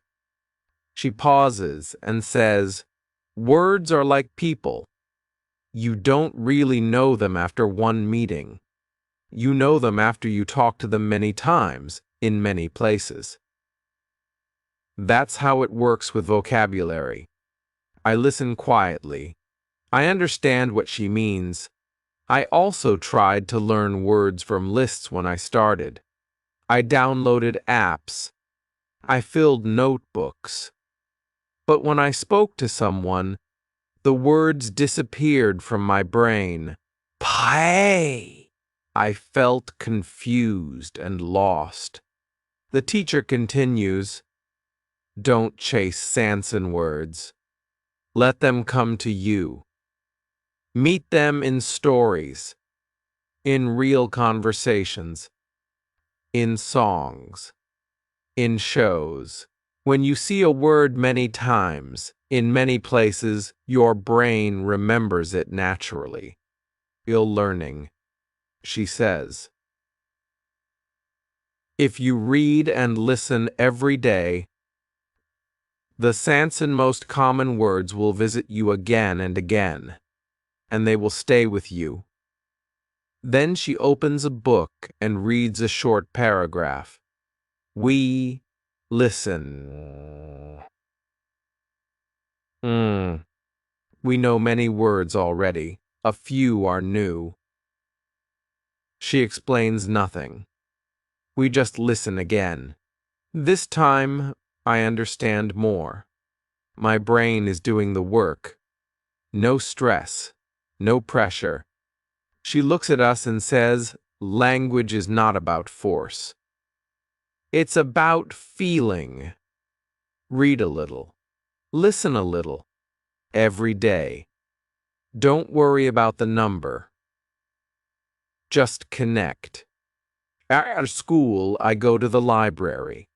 [SPEAKER 1] She pauses and says, words are like people. You don't really know them after one meeting. You know them after you talk to them many times, in many places. That's how it works with vocabulary. I listen quietly. I understand what she means. I also tried to learn words from lists when I started. I downloaded apps. I filled notebooks. But when I spoke to someone, the words disappeared from my brain. Pie! I felt confused and lost. The teacher continues, "Don't chase Sanson words. Let them come to you. Meet them in stories, in real conversations, in songs, in shows. When you see a word many times, in many places, your brain remembers it naturally." Ill learning, she says. If you read and listen every day, the Sanson most common words will visit you again and again, and they will stay with you. Then she opens a book and reads a short paragraph. We listen. We know many words already. A few are new. She explains nothing. We just listen again. This time, I understand more. My brain is doing the work. No stress. No pressure. She looks at us and says, language is not about force. It's about feeling. Read a little. Listen a little. Every day. Don't worry about the number. Just connect. At school, I go to the library.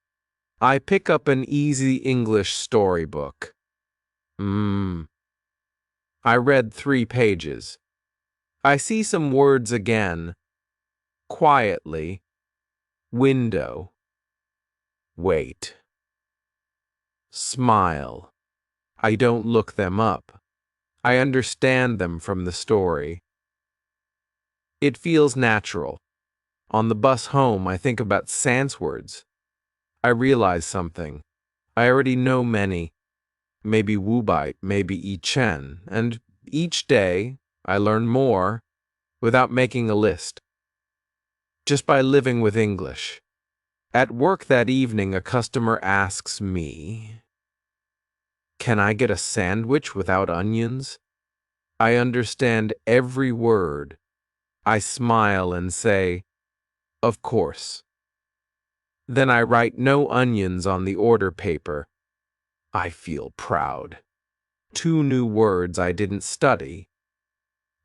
[SPEAKER 1] I pick up an easy English storybook. I read 3 pages. I see some words again. Quietly. Window. Wait. Smile. I don't look them up. I understand them from the story. It feels natural. On the bus home, I think about Sans words. I realize something. I already know many. Maybe Wubite, maybe Ichen, and each day I learn more without making a list. Just by living with English. At work that evening, a customer asks me, "Can I get a sandwich without onions?" I understand every word. I smile and say, "Of course." Then I write no onions on the order paper. I feel proud. 2 new words I didn't study,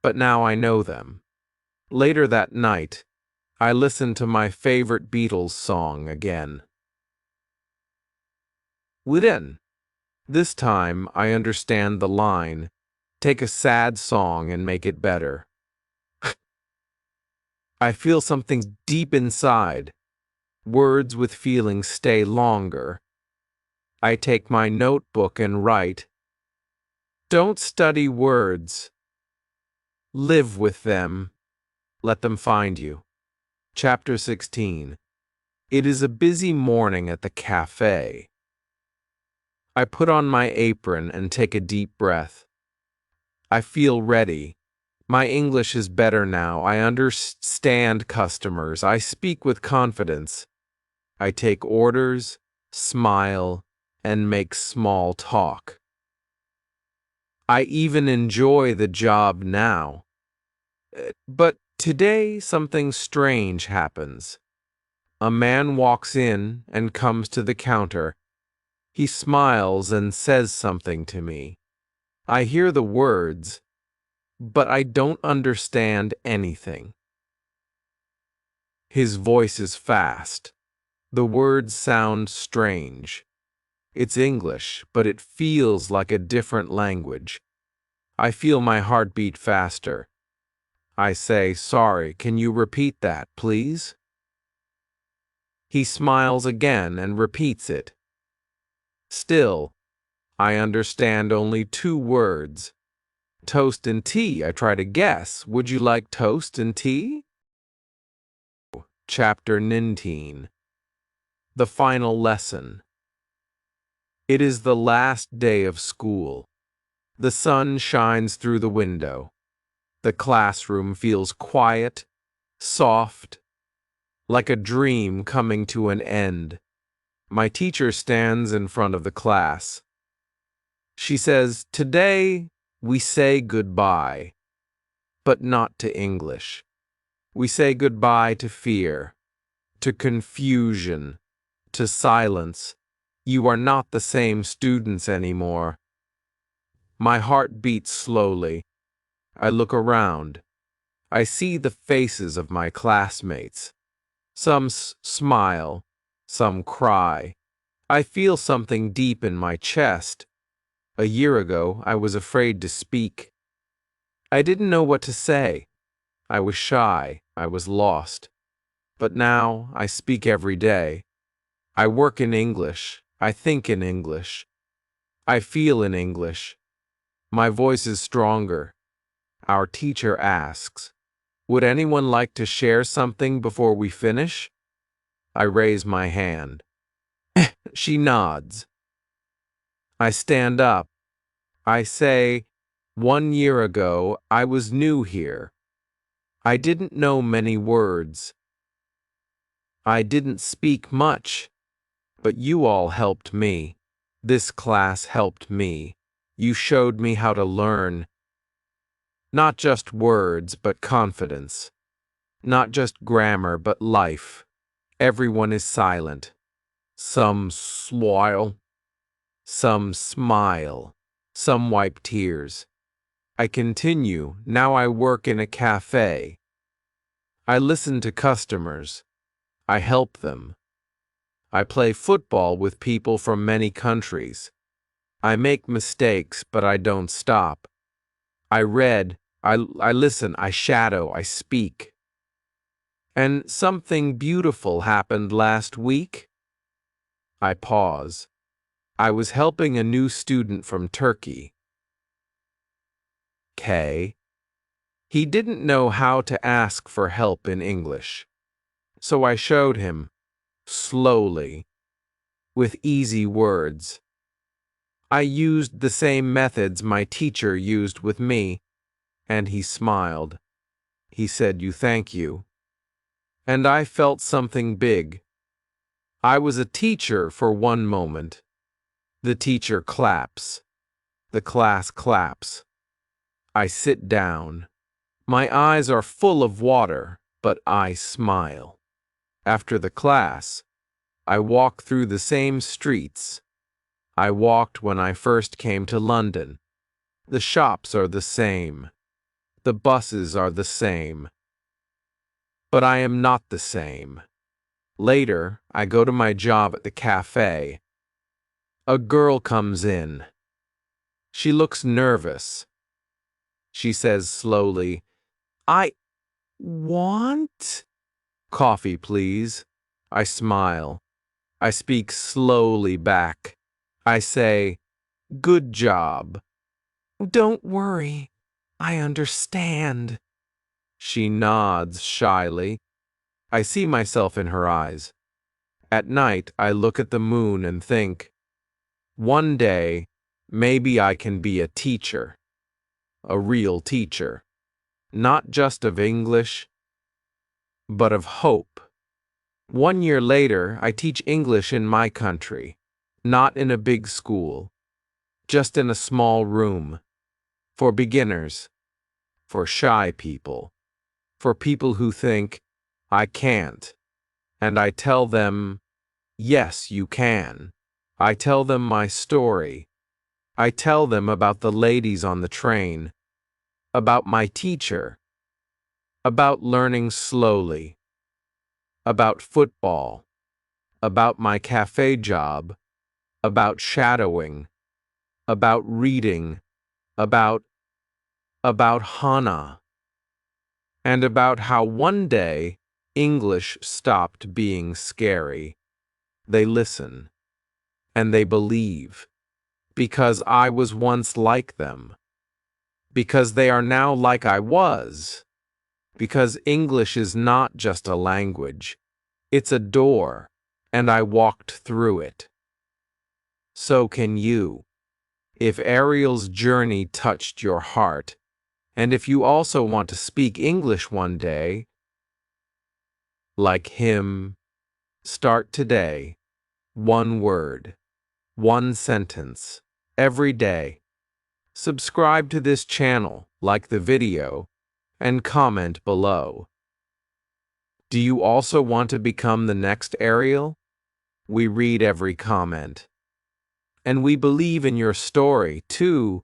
[SPEAKER 1] but now I know them. Later that night, I listened to my favorite Beatles song again. Within. This time, I understand the line, "Take a sad song and make it better." I feel something deep inside. Words with feelings stay longer. I take my notebook and write, "Don't study words. Live with them. Let them find you." Chapter 16. It is a busy morning at the cafe. I put on my apron and take a deep breath. I feel ready. My English is better now. I understand customers. I speak with confidence. I take orders, smile, and make small talk. I even enjoy the job now. But today something strange happens. A man walks in and comes to the counter. He smiles and says something to me. I hear the words, but I don't understand anything. His voice is fast. The words sound strange. It's English, but it feels like a different language. I feel my heart beat faster. I say, "Sorry, can you repeat that, please?" He smiles again and repeats it. Still, I understand only 2 words. Toast and tea, I try to guess. Would you like toast and tea? Chapter 19. The final lesson. It is the last day of school. The sun shines through the window. The classroom feels quiet, soft, like a dream coming to an end. My teacher stands in front of the class. She says, "Today we say goodbye, but not to English. We say goodbye to fear, to confusion, to silence. You are not the same students anymore." My heart beats slowly. I look around. I see the faces of my classmates. Some smile, some cry. I feel something deep in my chest. A year ago, I was afraid to speak. I didn't know what to say. I was shy. I was lost. But now I speak every day. I work in English. I think in English. I feel in English. My voice is stronger. Our teacher asks, "Would anyone like to share something before we finish?" I raise my hand. She nods. I stand up. I say, "1 year ago, I was new here. I didn't know many words. I didn't speak much, but you all helped me. This class helped me. You showed me how to learn. Not just words, but confidence. Not just grammar, but life." Everyone is silent. Some smile. Some smile. Some wipe tears. I continue. Now I work in a cafe. I listen to customers. I help them. I play football with people from many countries. I make mistakes, but I don't stop. I read, I listen, I shadow, I speak. And something beautiful happened last week. I pause. I was helping a new student from Turkey. K. He didn't know how to ask for help in English. So I showed him, slowly, with easy words. I used the same methods my teacher used with me, and he smiled. He said, Thank you. And I felt something big. I was a teacher for one moment. The teacher claps. The class claps. I sit down. My eyes are full of water, but I smile. After the class, I walk through the same streets I walked when I first came to London. The shops are the same. The buses are the same. But I am not the same. Later, I go to my job at the cafe. A girl comes in. She looks nervous. She says slowly, "I want coffee, please." I smile. I speak slowly back. I say, "Good job." "Don't worry. I understand." She nods shyly. I see myself in her eyes. At night, I look at the moon and think, one day, maybe I can be a teacher. A real teacher. Not just of English, but of hope. 1 year later, I teach English in my country. Not in a big school. Just in a small room. For beginners. For shy people. For people who think, I can't. And I tell them, yes, you can. I tell them my story. I tell them about the ladies on the train. About my teacher. About learning slowly. About football. About my cafe job. About shadowing. About reading. About Hannah. And about how one day English stopped being scary. They listen. And they believe. Because I was once like them. because they are now like I was. Because English is not just a language, it's a door, and I walked through it. So can you. If Ariel's journey touched your heart, and if you also want to speak English one day, like him, start today. One word, one sentence, every day. Subscribe to this channel, like the video, and comment below. Do you also want to become the next Ariel? We read every comment. And we believe in your story, too.